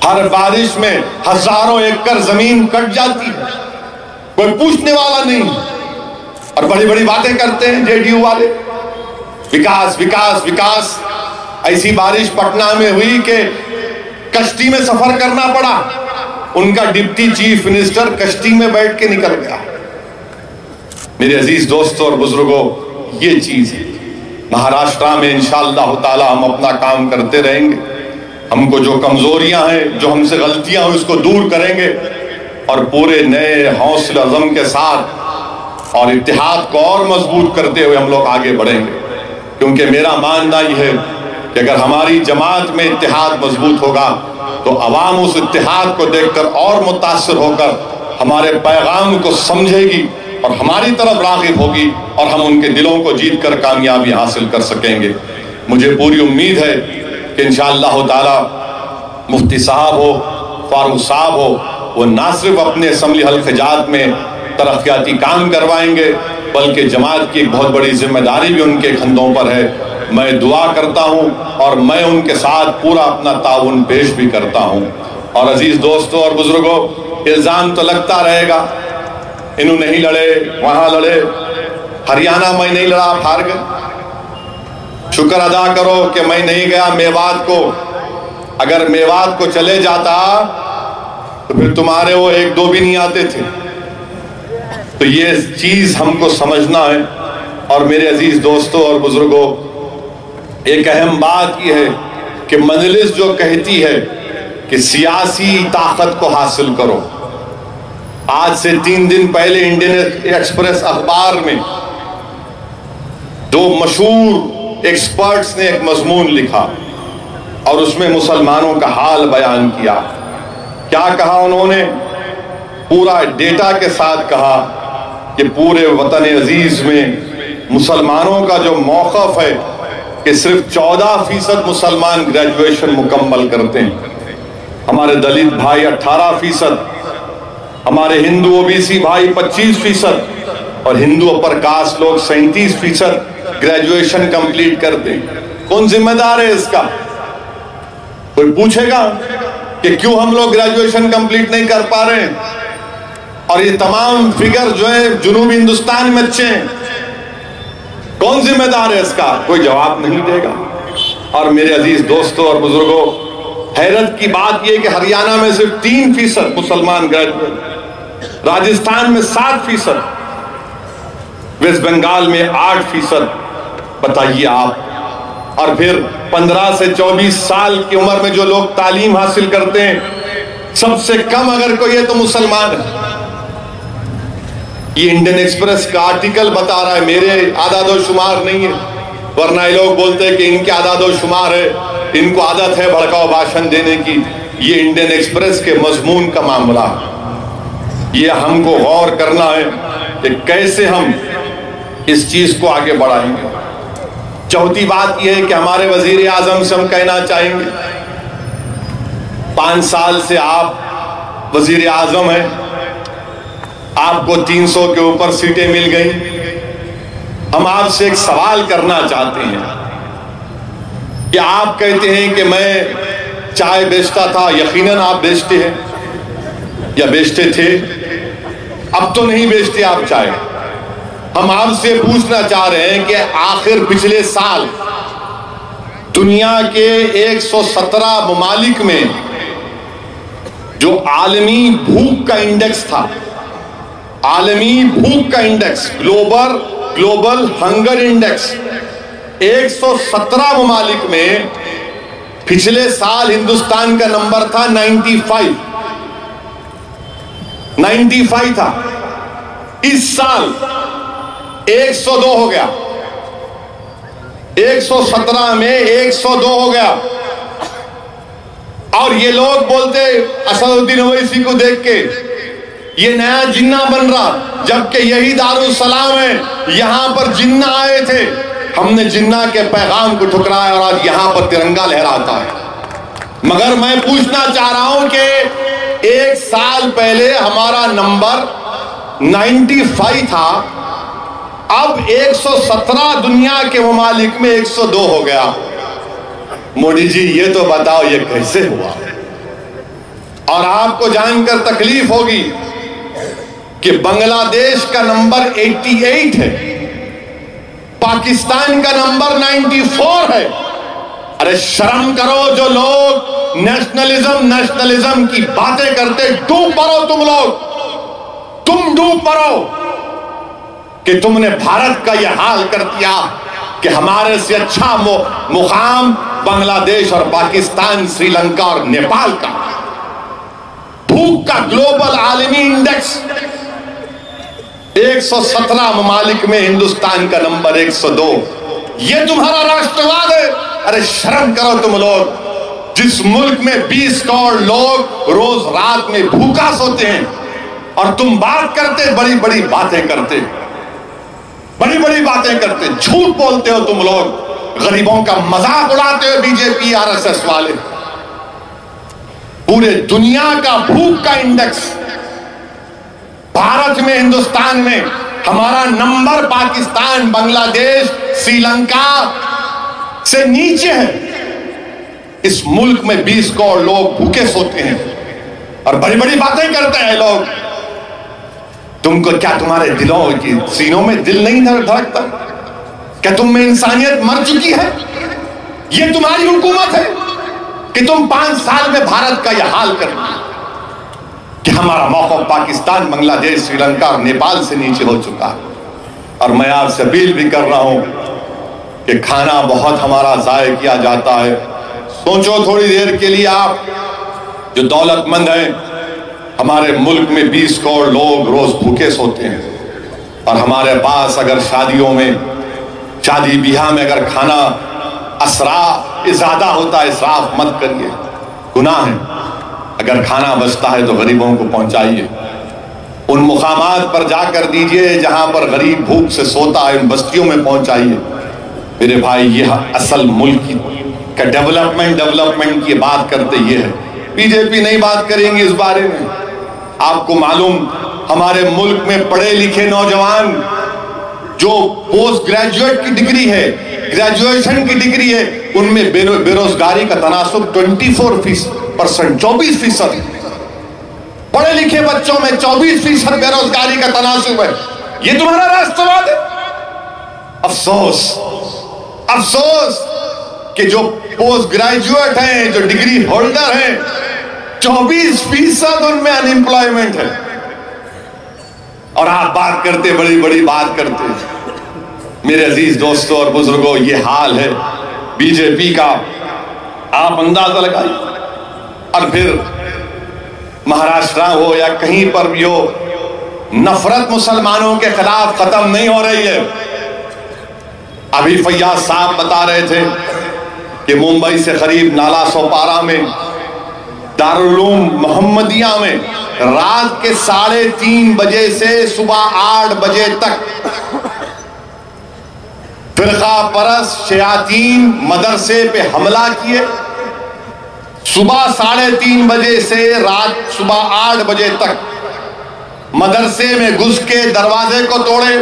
ہر بارش میں ہزاروں ایکڑ زمین کٹ جاتی ہے، کوئی پوچھنے والا نہیں، اور بڑی بڑی باتیں کرتے ہیں جے ڈی یو والے، وکاس وکاس وکاس۔ ایسی بارش پٹنہ میں ہوئی کہ کشتی میں سفر کرنا پڑا، ان کا ڈپٹی چیف منسٹر کشتی میں بیٹھ کے نکل گیا۔ میرے عزیز دوستوں اور بزرگوں، یہ چیز ہے۔ مہاراشٹرا میں انشاءاللہ تعالی ہم اپنا کام کرتے رہیں گے۔ ہم کو جو کمزوریاں ہیں، جو ہم سے غلطیاں ہیں، اس کو دور کریں گے، اور پورے نئے حوصلہ عزم کے ساتھ اور اتحاد کو اور مضبوط کرتے ہوئے ہم لوگ آگے بڑھیں گے۔ کیونکہ میرا ماننا یہ ہے کہ اگر ہماری جماعت میں اتحاد مضبوط ہوگا تو عوام اس اتحاد کو دیکھ کر اور متاثر ہو کر ہمارے پیغام کو سمجھے گی اور ہماری طرف راغب ہوگی، اور ہم ان کے دلوں کو جیت کر کامیابی حاصل کر سکیں گے۔ مجھے پوری امید ہے کہ انشاءاللہ تعالی مفتی صاحب ہو، فاروق صاحب ہو، وہ نہ صرف اپنے اسمبلی حلقہ جات میں ترقیاتی کام کروائیں گے بلکہ جماعت کی ایک بہت بڑی ذمہ داری بھی ان کے کندھوں پر ہے۔ میں دعا کرتا ہوں اور میں ان کے ساتھ پورا اپنا تعاون پیش بھی کرتا ہوں۔ اور عزیز دوستوں اور بزرگوں، الزام تو لگتا رہے گا، انہوں نہیں لڑے، وہاں لڑے، ہریانہ میں نہیں لڑا، آپ ہار گئے۔ شکر ادا کرو کہ میں نہیں گیا میوات کو۔ اگر میوات کو چلے جاتا تو پھر تمہارے وہ ایک دو بھی نہیں آتے تھے۔ تو یہ چیز ہم کو سمجھنا ہے۔ اور میرے عزیز دوستوں اور بزرگوں، ایک اہم بات یہ ہے کہ مجلس جو کہتی ہے کہ سیاسی طاقت کو حاصل کرو، آج سے 3 دن پہلے انڈین ایکسپریس اخبار میں دو مشہور ایکسپرٹس نے ایک مضمون لکھا اور اس میں مسلمانوں کا حال بیان کیا۔ کیا کہا انہوں نے؟ پورا ڈیٹا کے ساتھ کہا کہ پورے وطن عزیز میں مسلمانوں کا جو موقف ہے کہ صرف 14% مسلمان گریجویشن مکمل کرتے ہیں، ہمارے دلت بھائی 18%، ہمارے ہندو او بی سی بھائی 25%، اور ہندو اپر کاسٹ لوگ 37% گریجویشن کمپلیٹ کرتے ہیں۔ کون ذمہ دار ہے اس کا؟ کوئی پوچھے گا کہ کیوں ہم لوگ گریجویشن کمپلیٹ نہیں کر پا رہے ہیں؟ اور یہ تمام فگر جو ہے جنوبی ہندوستان میں اچھے ہیں، کون ذمہ دار ہے اس کا؟ کوئی جواب نہیں دے گا۔ اور میرے عزیز دوستوں اور بزرگوں، حیرت کی بات یہ کہ ہریانہ میں صرف 3% مسلمان گریجویٹ، راجستھان میں 7%، ویسٹ بنگال میں 8%. بتائیے آپ. اور پھر 15 سے 24 سال کی عمر میں جو لوگ تعلیم حاصل کرتے ہیں، سب سے کم اگر کوئی ہے تو مسلمان ہے. یہ انڈین ایکسپریس کا آرٹیکل بتا رہا ہے، میرے اعداد و شمار نہیں ہے، ورنہ یہ لوگ بولتے ہیں کہ ان کے اعداد و شمار ہے، ان کو عادت ہے بھڑکاؤ بھاشن دینے کی. یہ انڈین ایکسپریس کے مضمون کا معاملہ ہے. یہ ہم کو غور کرنا ہے کہ کیسے ہم اس چیز کو آگے بڑھائیں گے. چوتھی بات یہ ہے کہ ہمارے وزیر اعظم سے ہم کہنا چاہیں گے، 5 سال سے آپ وزیر اعظم ہیں، آپ کو 300 کے اوپر سیٹیں مل گئیں. ہم آپ سے ایک سوال کرنا چاہتے ہیں کہ آپ کہتے ہیں کہ میں چائے بیچتا تھا، یقیناً آپ بیچتے ہیں یا بیچتے تھے، اب تو نہیں بیچتے آپ چائے. ہم آپ سے پوچھنا چاہ رہے ہیں کہ آخر پچھلے سال دنیا کے 117 ممالک میں جو عالمی بھوک کا انڈیکس تھا، عالمی بھوک کا انڈیکس، گلوبل ہنگر انڈیکس، 117 ممالک میں پچھلے سال ہندوستان کا نمبر تھا 95 تھا. اس سال 102 ہو گیا. 117 میں 102 ہو گیا. اور یہ لوگ بولتے اسد الدین اویسی کو دیکھ کے یہ نیا جنہ بن رہا، جبکہ یہی دارالسلام ہے، یہاں پر جنہ آئے تھے. ہم نے جنہ کے پیغام کو ٹھکرایا اور آج یہاں پر ترنگا لہراتا ہے. مگر میں پوچھنا چاہ رہا ہوں کہ 1 سال پہلے ہمارا نمبر 95 تھا، اب 117 دنیا کے ممالک میں 102 ہو گیا. مودی جی یہ تو بتاؤ یہ کیسے ہوا؟ اور آپ کو جان کر تکلیف ہوگی کہ بنگلہ دیش کا نمبر 88 ہے، پاکستان کا نمبر 94 ہے. ارے شرم کرو جو لوگ نیشنلزم کی باتیں کرتے. ڈوب پڑو تم لوگ، تم ڈوب پڑو کہ تم نے بھارت کا یہ حال کر دیا کہ ہمارے سے اچھا مقام بنگلہ دیش اور پاکستان، سری لنکا اور نیپال کا. بھوک کا گلوبل عالمی انڈیکس 117 ممالک میں ہندوستان کا نمبر 102. یہ تمہارا راشٹرواد ہے؟ ارے شرم کرو تم لوگ، جس ملک میں 20 کروڑ لوگ روز رات میں بھوکا سوتے ہیں اور تم بات کرتے، بڑی بڑی باتیں کرتے، بڑی بڑی باتیں کرتے، جھوٹ بولتے ہو تم لوگ، غریبوں کا مذاق اڑاتے ہو بی جے پی RSS والے. پورے دنیا کا بھوک کا انڈیکس بھارت میں، ہندوستان میں ہمارا نمبر پاکستان، بنگلہ دیش، سری لنکا سے نیچے ہے. اس ملک میں 20 کروڑ لوگ بھوکے سوتے ہیں اور بڑی بڑی باتیں کرتے ہیں لوگ. تم کو کیا تمہارے دلوں کی سینوں میں دل نہیں دھڑکتا؟ کیا تم میں انسانیت مر چکی ہے؟ یہ تمہاری حکومت ہے کہ تم 5 سال میں بھارت کا یہ حال کر دیا کہ ہمارا موقف پاکستان، بنگلہ دیش، سری لنکا اور نیپال سے نیچے ہو چکا ہے. اور میں آپ سے اپیل بھی کر رہا ہوں کہ کھانا بہت ہمارا ضائع کیا جاتا ہے. سوچو تھوڑی دیر کے لیے، آپ جو دولت مند ہیں، ہمارے ملک میں 20 کروڑ لوگ روز بھوکے سوتے ہیں اور ہمارے پاس اگر شادیوں میں، شادی بیاہ میں اگر کھانا زیادہ ہوتا ہے، اسراف مت کریے، گناہ ہے. اگر کھانا بچتا ہے تو غریبوں کو پہنچائیے. ان مقامات پر جا کر دیجئے جہاں پر غریب بھوک سے سوتا ہے، ان بستیوں میں پہنچائیے. میرے بھائی، یہ اصل ملک کا ڈیولپمنٹ کی بات کرتے یہ ہے. بی جے پی نہیں بات کریں گی اس بارے میں. آپ کو معلوم ہمارے ملک میں پڑھے لکھے نوجوان جو پوسٹ گریجویٹ کی ڈگری ہے، گریجویشن کی ڈگری ہے، ان میں بے روزگاری کا تناسب 24%، 24%. پڑھے لکھے بچوں میں 24% بے روزگاری کا تناسب ہے. یہ تمہارا راستواد ہے؟ افسوس افسوس کہ جو پوسٹ گریجویٹ ہیں، جو ڈگری ہولڈر ہیں، 24% ان میں ان ایمپلائمنٹ ہے. اور آپ بات کرتے بڑی بڑی بات کرتے. میرے عزیز دوستوں اور بزرگوں، یہ حال ہے بی جے پی کا. آپ اندازہ لگائیے. اور پھر مہاراشٹر ہو یا کہیں پر بھی ہو، نفرت مسلمانوں کے خلاف ختم نہیں ہو رہی ہے. ابھی فیاض صاحب بتا رہے تھے کہ ممبئی سے قریب نالا سوپارا میں دارالعلوم محمدیہ میں رات کے 3:30 بجے سے صبح 8 بجے تک فرقہ پرست شیاطین مدرسے پہ حملہ کیے. صبح 3:30 بجے سے رات صبح 8 بجے تک مدرسے میں گھس کے دروازے کو توڑے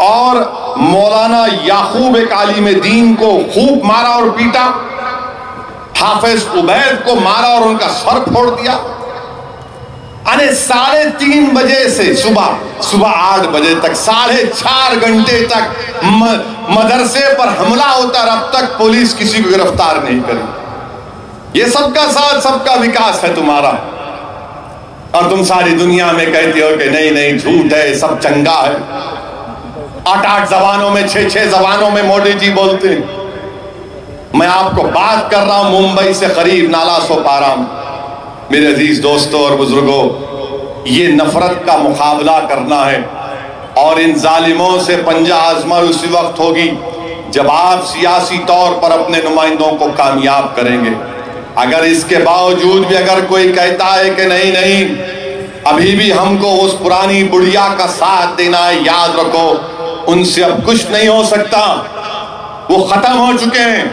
اور مولانا یعقوب ایک عالم دین کو خوب مارا اور پیٹا. حافظ عبید کو مارا اور ان کا سر پھوڑ دیا. 3:30 بجے سے صبح 8 بجے تک 4.5 گھنٹے تک مدرسے پر حملہ ہوتا اور اب تک پولیس کسی کو گرفتار نہیں کری. یہ سب کا ساتھ سب کا وکاس ہے تمہارا. اور تم ساری دنیا میں کہتے ہو کہ نہیں جھوٹ ہے، سب چنگا ہے. 8 زبانوں میں 6 زبانوں میں مودی جی بولتے ہیں. میں آپ کو بات کر رہا ہوں ممبئی سے قریب نالا سوپارا میں. میرے عزیز دوستوں اور بزرگوں، یہ نفرت کا مقابلہ کرنا ہے اور ان ظالموں سے پنجہ آزمائی اسی وقت ہوگی جب آپ سیاسی طور پر اپنے نمائندوں کو کامیاب کریں گے. اگر اس کے باوجود بھی اگر کوئی کہتا ہے کہ نہیں ابھی بھی ہم کو اس پرانی بڑھیا کا ساتھ دینا ہے، یاد رکھو ان سے اب کچھ نہیں ہو سکتا. وہ ختم ہو چکے ہیں.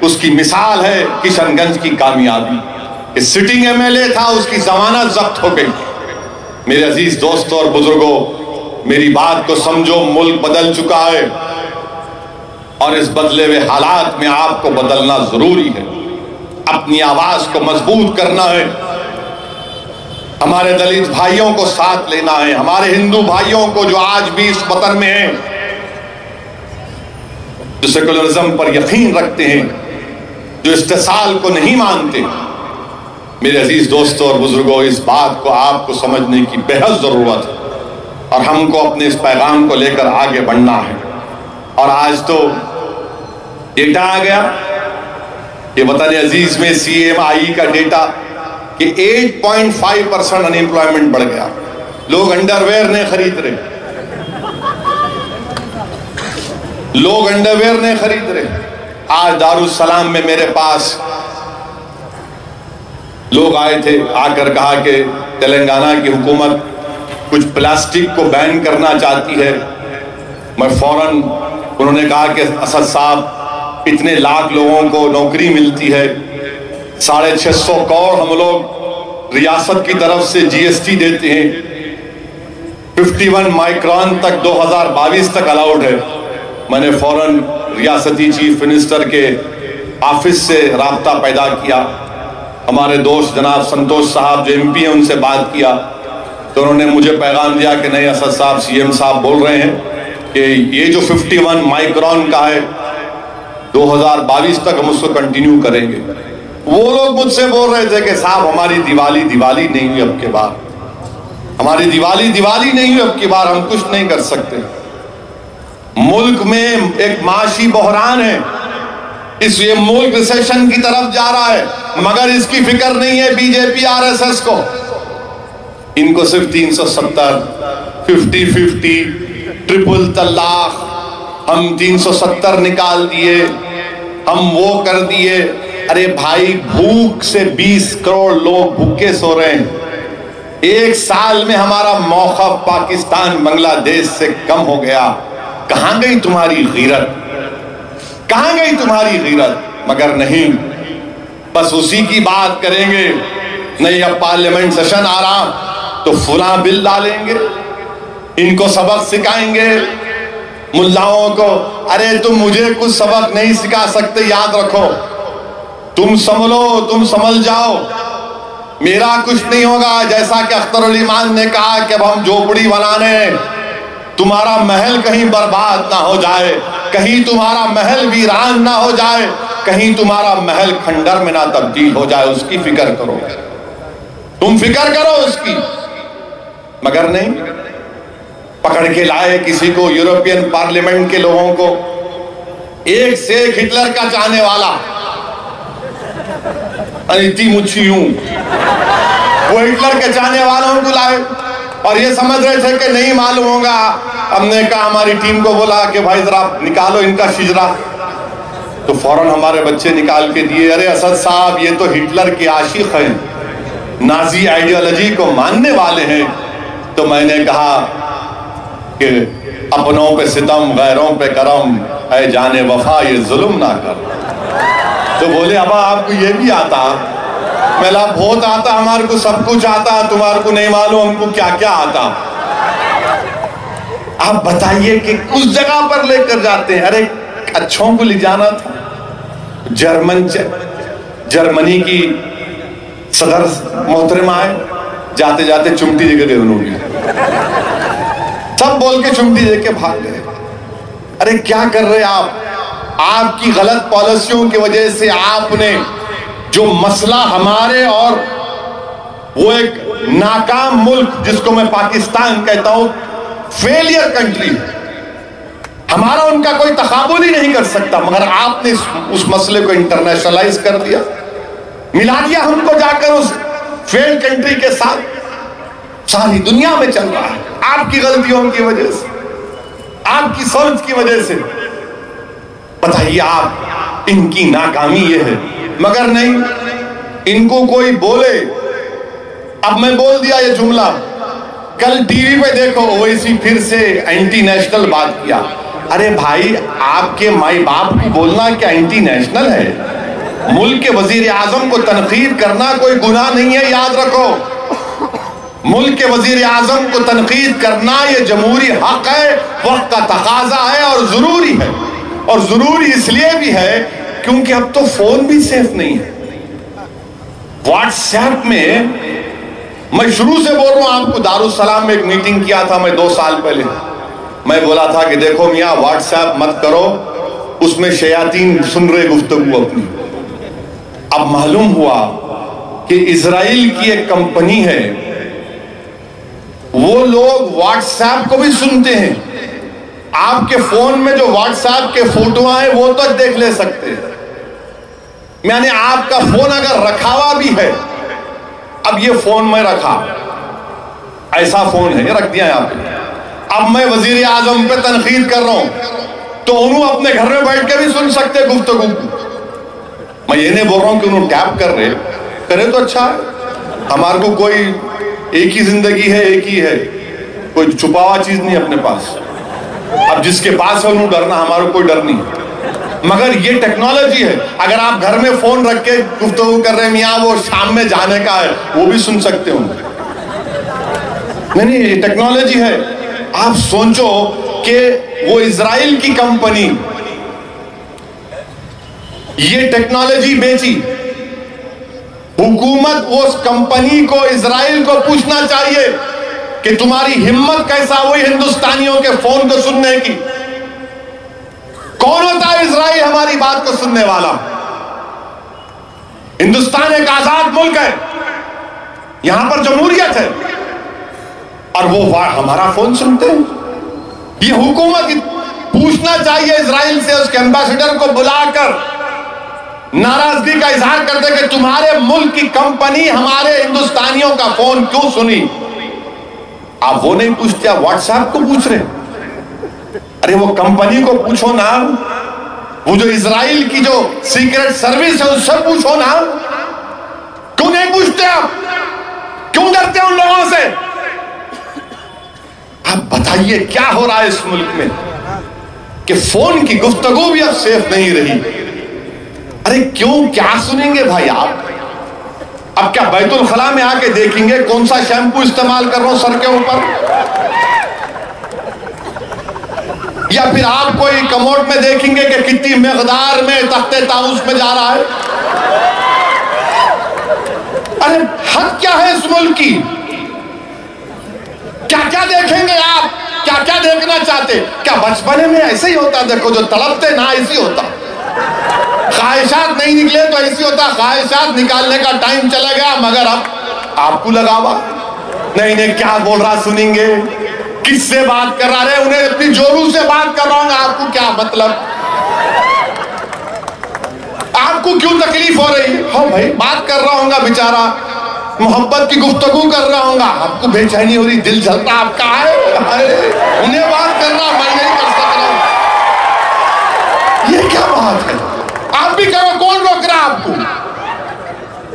اس کی مثال ہے کشن گنج کی کامیابی. سٹنگ ایم ایل اے تھا، اس کی ضمانت ضبط ہو گئی. میرے عزیز دوستوں اور بزرگوں، میری بات کو سمجھو. ملک بدل چکا ہے اور اس بدلے ہوئے حالات میں آپ کو بدلنا ضروری ہے. اپنی آواز کو مضبوط کرنا ہے. ہمارے دلت بھائیوں کو ساتھ لینا ہے. ہمارے ہندو بھائیوں کو جو آج بھی اس وطن میں ہیں، جو سیکولرزم پر یقین رکھتے ہیں، جو استحصال کو نہیں مانتے. میرے عزیز دوستوں اور بزرگوں، اس بات کو آپ کو سمجھنے کی بہت ضرورت ہے اور ہم کو اپنے اس پیغام کو لے کر آگے بڑھنا ہے. اور آج تو ڈیٹا آ گیا کہ وطن عزیز میں سی ایم آئی کا ڈیٹا کہ 8.5% انیمپلائمنٹ بڑھ گیا. لوگ انڈرویئر نہیں خرید رہے. آج دارالسلام میں میرے پاس لوگ آئے تھے، آ کر کہا کہ تلنگانہ کی حکومت کچھ پلاسٹک کو بین کرنا چاہتی ہے. میں فوراً انہوں نے کہا کہ اسد صاحب اتنے لاکھ لوگوں کو نوکری ملتی ہے، 650 کروڑ ہم لوگ ریاست کی طرف سے جی ایس ٹی دیتے ہیں، 51 مائکرون تک 2022 تک الاؤڈ ہے. میں نے فوراً ریاستی چیف منسٹر کے آفس سے رابطہ پیدا کیا. ہمارے دوست جناب سنتوش صاحب جو ایم پی ہیں ان سے بات کیا تو انہوں نے مجھے پیغام دیا کہ نہیں اسد صاحب، سی ایم صاحب بول رہے ہیں کہ یہ جو 51 مائکرون کا ہے 2022 تک ہم اس کو کنٹینیو کریں گے. وہ لوگ مجھ سے بول رہے تھے کہ صاحب ہماری دیوالی نہیں ہوئی اب کی بار، ہماری دیوالی نہیں ہوئی اب کی بار، ہم کچھ نہیں کر سکتے. ملک میں ایک معاشی بحران ہے، اس لیے ملک ریسیشن کی طرف جا رہا ہے، مگر اس کی فکر نہیں ہے B J P R S S کو. ان کو صرف 370 50-50 ٹرپل طلاق، ہم 370 نکال دیے، ہم وہ کر دیے. ارے بھائی، بھوک سے 20 کروڑ لوگ بھوکے سو رہے ہیں. ایک سال میں ہمارا موقف پاکستان بنگلہ دیش سے کم ہو گیا. کہاں گئی تمہاری غیرت؟ کہاں گئی تمہاری غیرت؟ مگر نہیں، بس اسی کی بات کریں گے. نہیں، اب پارلیمنٹ سیشن آ رہا تو فلاں بل ڈالیں گے، ان کو سبق سکھائیں گے ملاؤں کو. ارے تم مجھے کچھ سبق نہیں سکھا سکتے، یاد رکھو. تم سنبھلو، تم سنبھل جاؤ، میرا کچھ نہیں ہوگا. جیسا کہ اختر علی مان نے کہا کہ اب ہم جھوپڑی بنانے، تمہارا محل کہیں برباد نہ ہو جائے، کہیں تمہارا محل ویران نہ ہو جائے، کہیں تمہارا محل کھنڈر میں نہ تبدیل ہو جائے. اس کی فکر کرو، تم فکر کرو اس کی. مگر نہیں، پکڑ کے لائے کسی کو، یورپین پارلیمنٹ کے لوگوں کو، ایک سے ایک ہٹلر کا چاہنے والا، اتنی مچھی ہوں، وہ ہٹلر کے چاہنے والوں کو لائے اور یہ سمجھ رہے تھے کہ نہیں معلوم ہوگا. ہم نے کہا ہماری ٹیم کو بولا کہ بھائی ذرا نکالو ان کا شجرا، تو فوراً ہمارے بچے نکال کے دیے. ارے اسد صاحب یہ تو ہٹلر کے عاشق ہیں، نازی آئیڈیالوجی کو ماننے والے ہیں. تو میں نے کہا کہ اپنوں پہ ستم غیروں پہ کرم، اے جان وفا یہ ظلم نہ کر. تو بولے ابا آپ کو یہ بھی آتا؟ میں کہا بہت آتا، ہمارے کو سب کچھ آتا، تمہارے کو نہیں معلوم ہم کو کیا کیا آتا. آپ بتائیے کہ اس جگہ پر لے کر جاتے ہیں. ارے اچھوں کو لے جانا تھا. جرمنی کی صدر محترمہ آئے، جاتے جاتے چمٹی دے کے گئے انہوں نے، سب بول کے چمٹی دے کے بھاگ گئے. ارے کیا کر رہے آپ کی غلط پالیسیوں کی وجہ سے آپ نے جو مسئلہ ہمارے اور وہ ایک ناکام ملک جس کو میں پاکستان کہتا ہوں، فیلئر کنٹری، ہمارا ان کا کوئی تقابل ہی نہیں کر سکتا، مگر آپ نے اس مسئلے کو انٹرنیشنلائز کر دیا، ملا دیا ہم کو جا کر اس فیل کنٹری کے ساتھ. ساری دنیا میں چل رہا ہے آپ کی غلطیوں کی وجہ سے، آپ کی سوچ کی وجہ سے. بتائیے آپ، ان کی ناکامی یہ ہے. مگر نہیں، ان کو کوئی بولے. اب میں بول دیا یہ جملہ، کل ٹی وی پہ دیکھو اویسی پھر سے اینٹی نیشنل بات کیا. ارے بھائی آپ کے مائی باپ کو بولنا کیا اینٹی نیشنل ہے؟ ملک کے وزیر اعظم کو تنقید کرنا کوئی گناہ نہیں ہے، یاد رکھو. ملک کے وزیر اعظم کو تنقید کرنا یہ جمہوری حق ہے، وقت کا تقاضا ہے اور ضروری ہے. اور ضروری اس لیے بھی ہے کیونکہ اب تو فون بھی سیف نہیں ہے. واٹس ایپ میں شروع سے بول رہا ہوں آپ کو، دارالسلام میں ایک میٹنگ کیا تھا میں 2 سال پہلے. میں بولا تھا کہ دیکھو میاں واٹس ایپ مت کرو، اس میں شیاطین سن رہے گفتگو اپنی. اب معلوم ہوا کہ اسرائیل کی ایک کمپنی ہے، وہ لوگ واٹس ایپ کو بھی سنتے ہیں. آپ کے فون میں جو واٹس ایپ کے فوٹو آئے وہ تو دیکھ لے سکتے ہیں. یعنی آپ کا فون اگر رکھا ہوا بھی ہے، اب یہ فون میں رکھا، ایسا فون ہے یہ رکھ دیا یہاں پہ، اب میں وزیر اعظم پہ تنقید کر رہا ہوں تو انہوں اپنے گھر میں بیٹھ کے بھی سن سکتے گفتگو کو. میں یہ نہیں بول رہا ہوں کہ انہوں ٹیپ کر رہے، کرے تو اچھا ہے. ہمارے کو کوئی ایک ہی زندگی ہے، ایک ہی ہے، کوئی چھپا ہوا چیز نہیں اپنے پاس. اب جس کے پاس ہے انہوں ڈرنا، ہمارا کوئی ڈر نہیں. مگر یہ ٹیکنالوجی ہے، اگر آپ گھر میں فون رکھ کے گفتگو کر رہے ہیں، میاں وہ شام میں جانے کا ہے، وہ بھی سن سکتے ہوں. نہیں یہ ٹیکنالوجی ہے. آپ سوچو کہ وہ اسرائیل کی کمپنی یہ ٹیکنالوجی بیچی، حکومت اس کمپنی کو، اسرائیل کو پوچھنا چاہیے کہ تمہاری ہمت کیسا ہوئی ہندوستانیوں کے فون کو سننے کی؟ کون ہوتا ہے اسرائیل ہماری بات کو سننے والا؟ ہندوستان ایک آزاد ملک ہے، یہاں پر جمہوریت ہے، اور وہ ہمارا فون سنتے ہیں. یہ حکومت پوچھنا چاہیے اسرائیل سے، اس کے ایمبیسڈر کو بلا کر ناراضگی کا اظہار کرتے کہ تمہارے ملک کی کمپنی ہمارے ہندوستانیوں کا فون کیوں سنی؟ آپ وہ نہیں پوچھتے، آپ واٹس ایپ کو پوچھ رہے. ارے وہ کمپنی کو پوچھو نا، وہ جو اسرائیل کی جو سیکرٹ سروس ہے اس سے پوچھو نا. کیوں نہیں پوچھتے آپ؟ کیوں ڈرتے ان لوگوں سے؟ آپ بتائیے کیا ہو رہا ہے اس ملک میں کہ فون کی گفتگو بھی اب سیف نہیں رہی. ارے کیوں، کیا سنیں گے بھائی آپ؟ اب کیا بیت الخلا میں آ کے دیکھیں گے کون سا شیمپو استعمال کر رہا ہوں سر کے اوپر؟ یا پھر آپ کوئی کموڈ میں دیکھیں گے کہ کتنی مقدار میں تخت طاؤس میں جا رہا ہے؟ ارے حد کیا ہے اس ملک کی؟ کیا کیا دیکھیں گے آپ؟ کیا کیا دیکھنا چاہتے؟ کیا بچپنے میں ایسے ہی ہوتا؟ دیکھو جو تڑپتے نہ ایسی ہوتا، خواہشات نہیں نکلے تو ایسی ہوتا، خواہشات نکالنے کا ٹائم چلا گیا. مگر اب آپ کو لگا ہوا نہیں کیا بول رہا سنیں گے. کس سے بات کر رہا ہے؟ انہیں اپنی جورو سے بات کر رہا ہوں گا، آپ کو کیا مطلب؟ آپ کو کیوں تکلیف ہو رہی ہے؟ ہاں بھائی بات کر رہا ہوں گا، بیچارہ محبت کی گفتگو کر رہا ہوں گا، آپ کو بے چینی ہو رہی، دل جلتا آپ کا ہے، انہیں بات کر رہا میں نہیں کر سک رہا ہوں، یہ کیا بات ہے؟ آپ بھی کرو، کون روک رہا آپ کو؟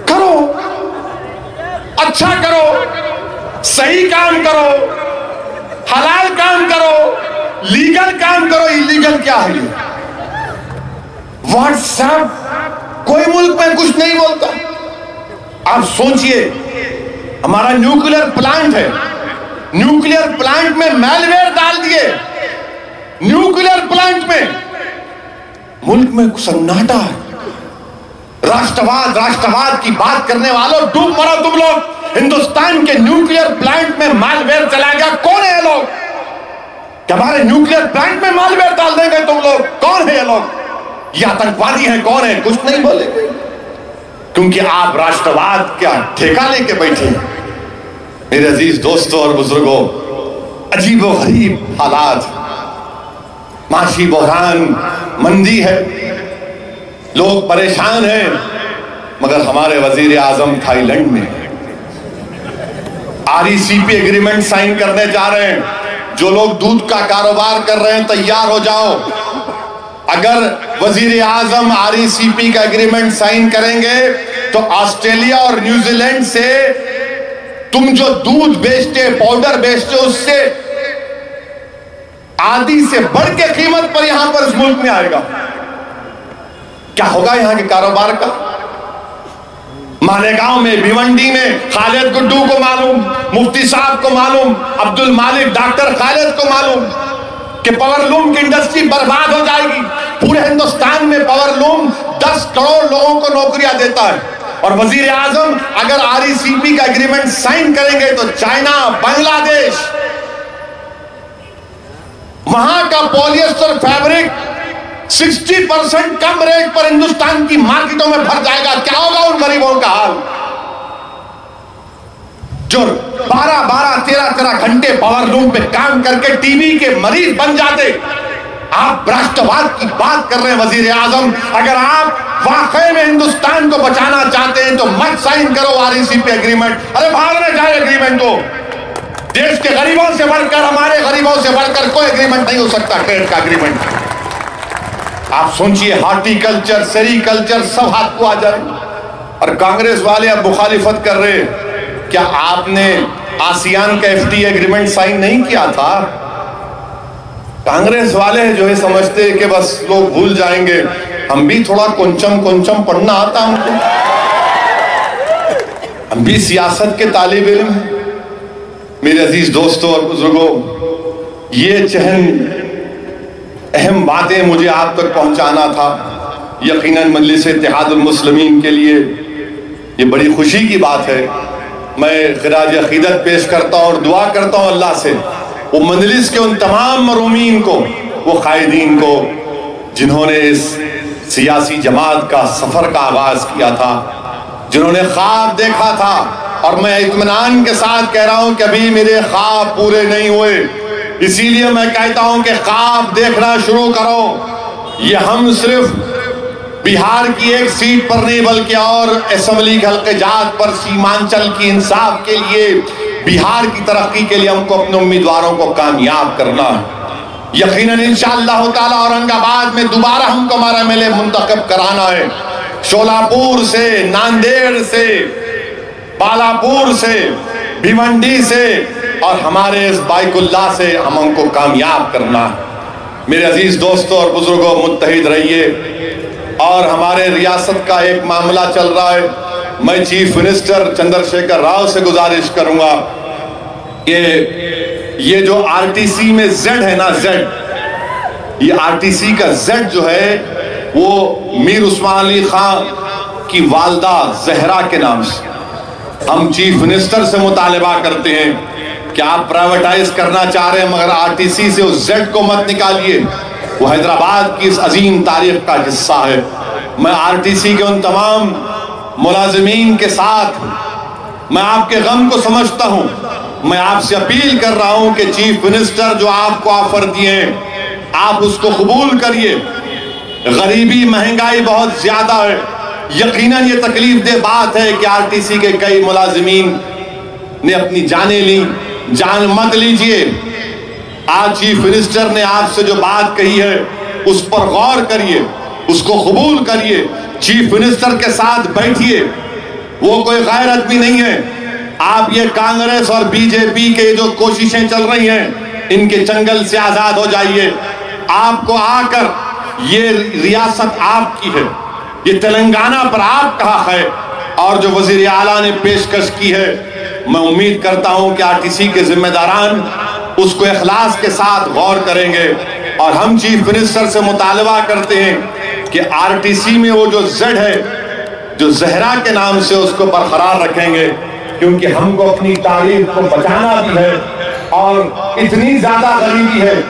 کرو، اچھا کرو، صحیح کام کرو، حلال کام کرو، لیگل کام کرو۔ اللیگل کیا ہے یہ؟ واٹس ایپ کوئی ملک میں کچھ نہیں بولتا۔ آپ سوچئے، ہمارا نیوکلیر پلانٹ ہے، نیوکلیر پلانٹ میں میل ویئر ڈال دیے، نیوکلیر پلانٹ میں ملک میں سناٹا ہے۔ راشٹرواد کی بات کرنے والوں، ڈوب مرو تم لوگ، ہندوستان کے نیوکلیر پلانٹ میں میل ویئر چلا گیا، کون ہے یہ لوگ؟ کہ ہمارے نیوکلیر پلانٹ میں میل ویئر ڈال دیں گے تم لوگ؟ کون ہے یہ لوگ؟ یہ آتنکوادی ہیں، کون ہیں؟ کچھ نہیں بولے گے، کیونکہ آپ راشٹرواد کیا ٹھیکہ لے کے بیٹھے ہیں۔ میرے عزیز دوستوں اور بزرگوں، عجیب و غریب حالات، معاشی بحران، مندی ہے، لوگ پریشان ہیں، مگر ہمارے وزیر اعظم تھائی لینڈ میں RECP ایگریمنٹ سائن کرنے جا رہے ہیں۔ جو لوگ دودھ کا کاروبار کر رہے ہیں تیار ہو جاؤ، اگر وزیر اعظم RECP کا ایگریمنٹ سائن کریں گے تو آسٹریلیا اور نیوزی لینڈ سے تم جو دودھ بیچتے، پاؤڈر بیچتے، اس سے آدھی سے بڑھ کے قیمت پر یہاں پر اس ملک میں آئے گا۔ کیا ہوگا یہاں کے کاروبار کا؟ مالیگاؤں میں، بھیونڈی میں، خالد گڈو کو معلوم، مفتی صاحب کو معلوم، عبد المالک ڈاکٹر خالد کو معلوم کہ پاور لوم کی انڈسٹری برباد ہو جائے گی۔ پورے ہندوستان میں پاور لوم 10 کروڑ لوگوں کو نوکریاں دیتا ہے، اور وزیر اعظم اگر RECP کا ایگریمنٹ سائن کریں گے تو چائنا، بنگلہ دیش، وہاں کا پولیسٹر فیبرک 60% کم ریٹ پر ہندوستان کی مارکیٹوں میں بھر جائے گا۔ کیا ہوگا ان غریبوں کا حال جو 12-13 گھنٹے پاور لوم پہ کام کر کے ٹی بی کے مریض بن جاتے؟ آپ راشٹرواد کی بات کر رہے ہیں وزیر اعظم، اگر آپ واقعی میں ہندوستان کو بچانا چاہتے ہیں تو مت سائن کرو RECP ایگریمنٹ۔ ارے بھاگنے جائے ایگریمنٹ کو، دیش کے غریبوں سے بڑھ کر، ہمارے غریبوں سے بڑھ کر کوئی ایگریمنٹ نہیں ہو سکتا، ٹریڈ کا ایگریمنٹ۔ آپ سوچئے، ہارٹی کلچر، سیری کلچر سب ہاتھ کو آ جائے، اور کانگریس والے اب مخالفت کر رہے۔ کیا آپ نے آسیان کا FTA ایگریمنٹ سائن نہیں کیا تھا؟ کانگریس والے جو ہے سمجھتے کہ بس لوگ بھول جائیں گے، ہم بھی تھوڑا کنچم پڑھنا آتا ہم کو، ہم بھی سیاست کے طالب علم ہیں۔ میرے عزیز دوستوں اور بزرگوں، یہ چند اہم باتیں مجھے آپ تک پہنچانا تھا۔ یقیناً مجلس اتحاد المسلمین کے لیے یہ بڑی خوشی کی بات ہے۔ میں خراج عقیدت پیش کرتا ہوں اور دعا کرتا ہوں اللہ سے وہ مجلس کے ان تمام مرومین کو، وہ قائدین کو جنہوں نے اس سیاسی جماعت کا سفر کا آغاز کیا تھا، جنہوں نے خواب دیکھا تھا، اور میں اطمینان کے ساتھ کہہ رہا ہوں کہ ابھی میرے خواب پورے نہیں ہوئے، اسی لیے میں کہتا ہوں کہ خواب دیکھنا شروع کرو۔ یہ ہم صرف بہار کی ایک سیٹ پر نہیں بلکہ اور اسمبلی کے حلقے جات پر سیمانچل کی انصاف کے لیے، بہار کی ترقی کے لیے ہم کو اپنے امیدواروں کو کامیاب کرنا ہے۔ یقیناً انشاءاللہ تعالی اورنگ آباد میں دوبارہ ہم کو ہمارا MLA منتخب کرانا ہے۔ شولاپور سے، ناندیڑ سے، بالاپور سے، بھیونڈی سے، اور ہمارے اس بائک اللہ سے ہم کو کامیاب کرنا ہے۔ میرے عزیز دوستوں اور بزرگوں، متحد رہیے۔ اور ہمارے ریاست کا ایک معاملہ چل رہا ہے، میں چیف منسٹر چندر شیکھر راؤ سے گزارش کروں گا کہ یہ جو RTC میں Z ہے نا، Z، یہ RTC کا Z جو ہے وہ میر عثمان علی خان کی والدہ زہرا کے نام سے، ہم چیف منسٹر سے مطالبہ کرتے ہیں کہ آپ پرائیویٹائز کرنا چاہ رہے ہیں مگر RTC سے اس Z کو مت نکالیے، وہ حیدرآباد کی اس عظیم تاریخ کا حصہ ہے۔ میں RTC کے ان تمام ملازمین کے ساتھ میں آپ کے غم کو سمجھتا ہوں، میں آپ سے اپیل کر رہا ہوں کہ چیف منسٹر جو آپ کو آفر دیے ہیں آپ اس کو قبول کریے. غریبی مہنگائی بہت زیادہ ہے. یقیناً یہ تکلیف دہ بات ہے کہ RTC کے کئی ملازمین نے اپنی جانیں لی. جان مت لیجئے. آج چیف منسٹر نے آپ سے جو بات کہی ہے اس پر غور کریے, اس کو قبول کریے. چیف منسٹر کے ساتھ بیٹھیے. وہ کوئی غیر آدمی نہیں ہے. آپ یہ کانگریس اور BJP کے جو کوششیں چل رہی ہیں ان کے چنگل سے آزاد ہو جائیے. آپ کو آ کر یہ ریاست آپ کی ہے, یہ تلنگانہ پر آپ کا حق ہے, اور جو وزیر اعلیٰ نے پیشکش کی ہے میں امید کرتا ہوں کہ RTC کے ذمہ داران اس کو اخلاص کے ساتھ غور کریں گے. اور ہم چیف منسٹر سے مطالبہ کرتے ہیں کہ RTC میں وہ جو Z ہے جو زہرا کے نام سے اس کو برقرار رکھیں گے, کیونکہ ہم کو اپنی تاریخ کو بچانا بھی ہے. اور اتنی زیادہ غریبی ہے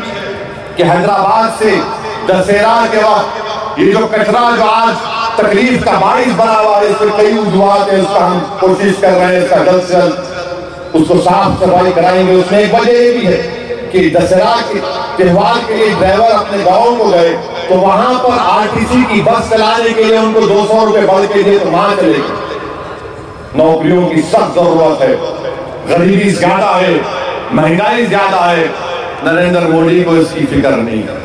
کہ حیدرآباد سے دسہرہ کے وقت یہ جو کچرا جو آج تکلیف کا باعث بنا ہوا ہے, اس سے کئی وجوہات ہیں, اس کا ہم کوشش کر رہے ہیں اس کا جلد سے جلد اس کو صاف صفائی کرائیں گے. اس میں ایک وجہ یہ بھی ہے کہ دسہرہ کے تہوار کے لیے ڈرائیور اپنے گاؤں کو گئے تو وہاں پر RTC کی بس چلانے کے لیے ان کو 200 روپے بڑھ کے دیے تو وہاں چلے گئے. نوکریوں کی سخت ضرورت ہے, غریبی زیادہ ہے, مہنگائی زیادہ ہے. نریندر مودی کو اس کی فکر نہیں ہے,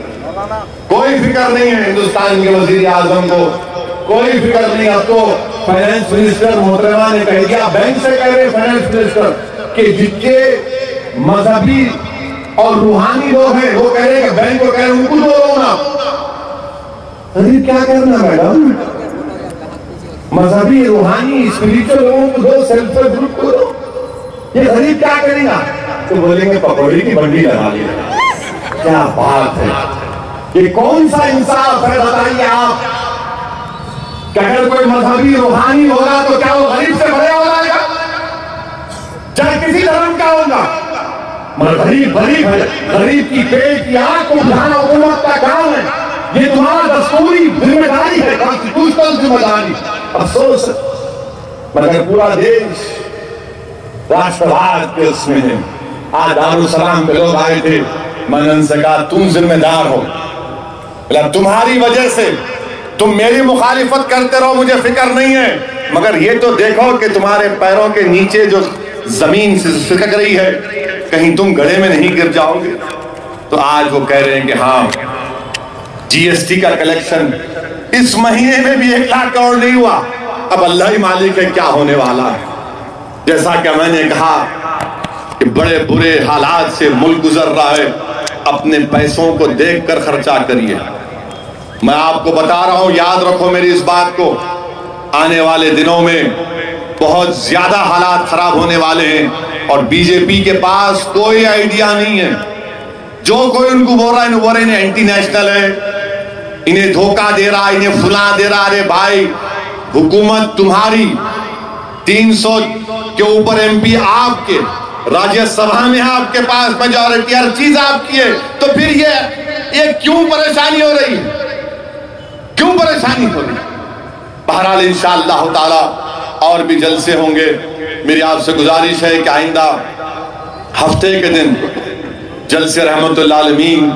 کوئی فکر نہیں ہے. ہندوستان کے وزیر اعظم کو کوئی فکر نہیں. اب تو فائنانس منسٹر محترمہ نے کہہ دیا, بینک سے کہہ رہے فائنانس منسٹر کہ جتنے مذہبی اور روحانی لوگ ہیں وہ کہہ رہے کہ بینک کو کہہ رہے ان کو دو نا. ارے کیا کرنا میڈم, مذہبی روحانی اسپریچل لوگوں کو دو, سیلف ہیلپ گروپ کو دو. یہ غریب کیا کرے گا؟ تو بولیں گے پکوڑی کی منڈی لگا لی. کیا بات ہے, یہ کون سا انصاف ہے بتائیے آپ کہ اگر کوئی مذہبی روحانی ہوگا تو کیا وہ غریب سے بڑے ہو جائے گا؟ چاہے کسی دھرم کا ہوگا, مگر غریب غریب ہے. غریب کی پیٹ کی آنکھ کو بجھانا حکومت کا کام ہے. یہ تمہارا دستوری ذمہ داری ہے, کانسٹیٹیوشنل ذمہ داری. افسوس مگر پورا دیش راشٹرواد کے اس میں ہے. آج دارالسلام پہ لوگ آئے تھے, میں نے ان سے کہا تم ذمہ دار ہو, تمہاری وجہ سے تم میری مخالفت کرتے رہو مجھے فکر نہیں ہے, مگر یہ تو دیکھو کہ تمہارے پیروں کے نیچے جو زمین سے سکک رہی ہے کہیں تم گڑھے میں نہیں گر جاؤ گے. تو آج وہ کہہ رہے ہیں کہ ہاں GST کا کلیکشن اس مہینے میں بھی 1 لاکھ کروڑ نہیں ہوا. اب اللہ ہی مالک ہے کیا ہونے والا ہے. جیسا کہ میں نے کہا کہ بڑے برے حالات سے ملک گزر رہا ہے, اپنے پیسوں کو دیکھ کر خرچہ کریے. میں آپ کو بتا رہا ہوں, یاد رکھو میری اس بات کو, آنے والے دنوں میں بہت زیادہ حالات خراب ہونے والے ہیں اور BJP کے پاس کوئی آئیڈیا نہیں ہے. جو کوئی ان کو بول رہا ہے وہ انہیں اینٹی نیشنل ہے, انہیں دھوکہ دے رہا, انہیں فلاں دے رہا. ارے بھائی, حکومت تمہاری, 300 کے اوپر MP آپ کے, راجیہ سبھا میں آپ کے پاس میجورٹی, ہر چیز آپ کی ہے, تو پھر یہ کیوں پریشانی ہو رہی ہے, کیوں پریشانی ہو رہی ہے؟ بہرحال انشاءاللہ تعالی اور بھی جلسے ہوں گے. میری آپ سے گزارش ہے کہ آئندہ ہفتے کے دن جلسے رحمت اللہ عالمین,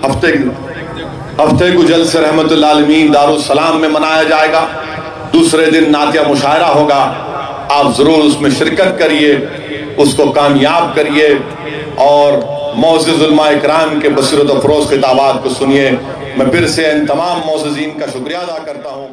ہفتے کو جلسے رحمت اللہ عالمین دارالسلام میں منایا جائے گا. دوسرے دن نعتیہ مشاعرہ ہوگا, آپ ضرور اس میں شرکت کریے, اس کو کامیاب کریے اور معزز علماء اکرام کے بصیرت و فروز خطابات کو سنیے. میں پھر سے ان تمام معززین کا شکریہ ادا کرتا ہوں.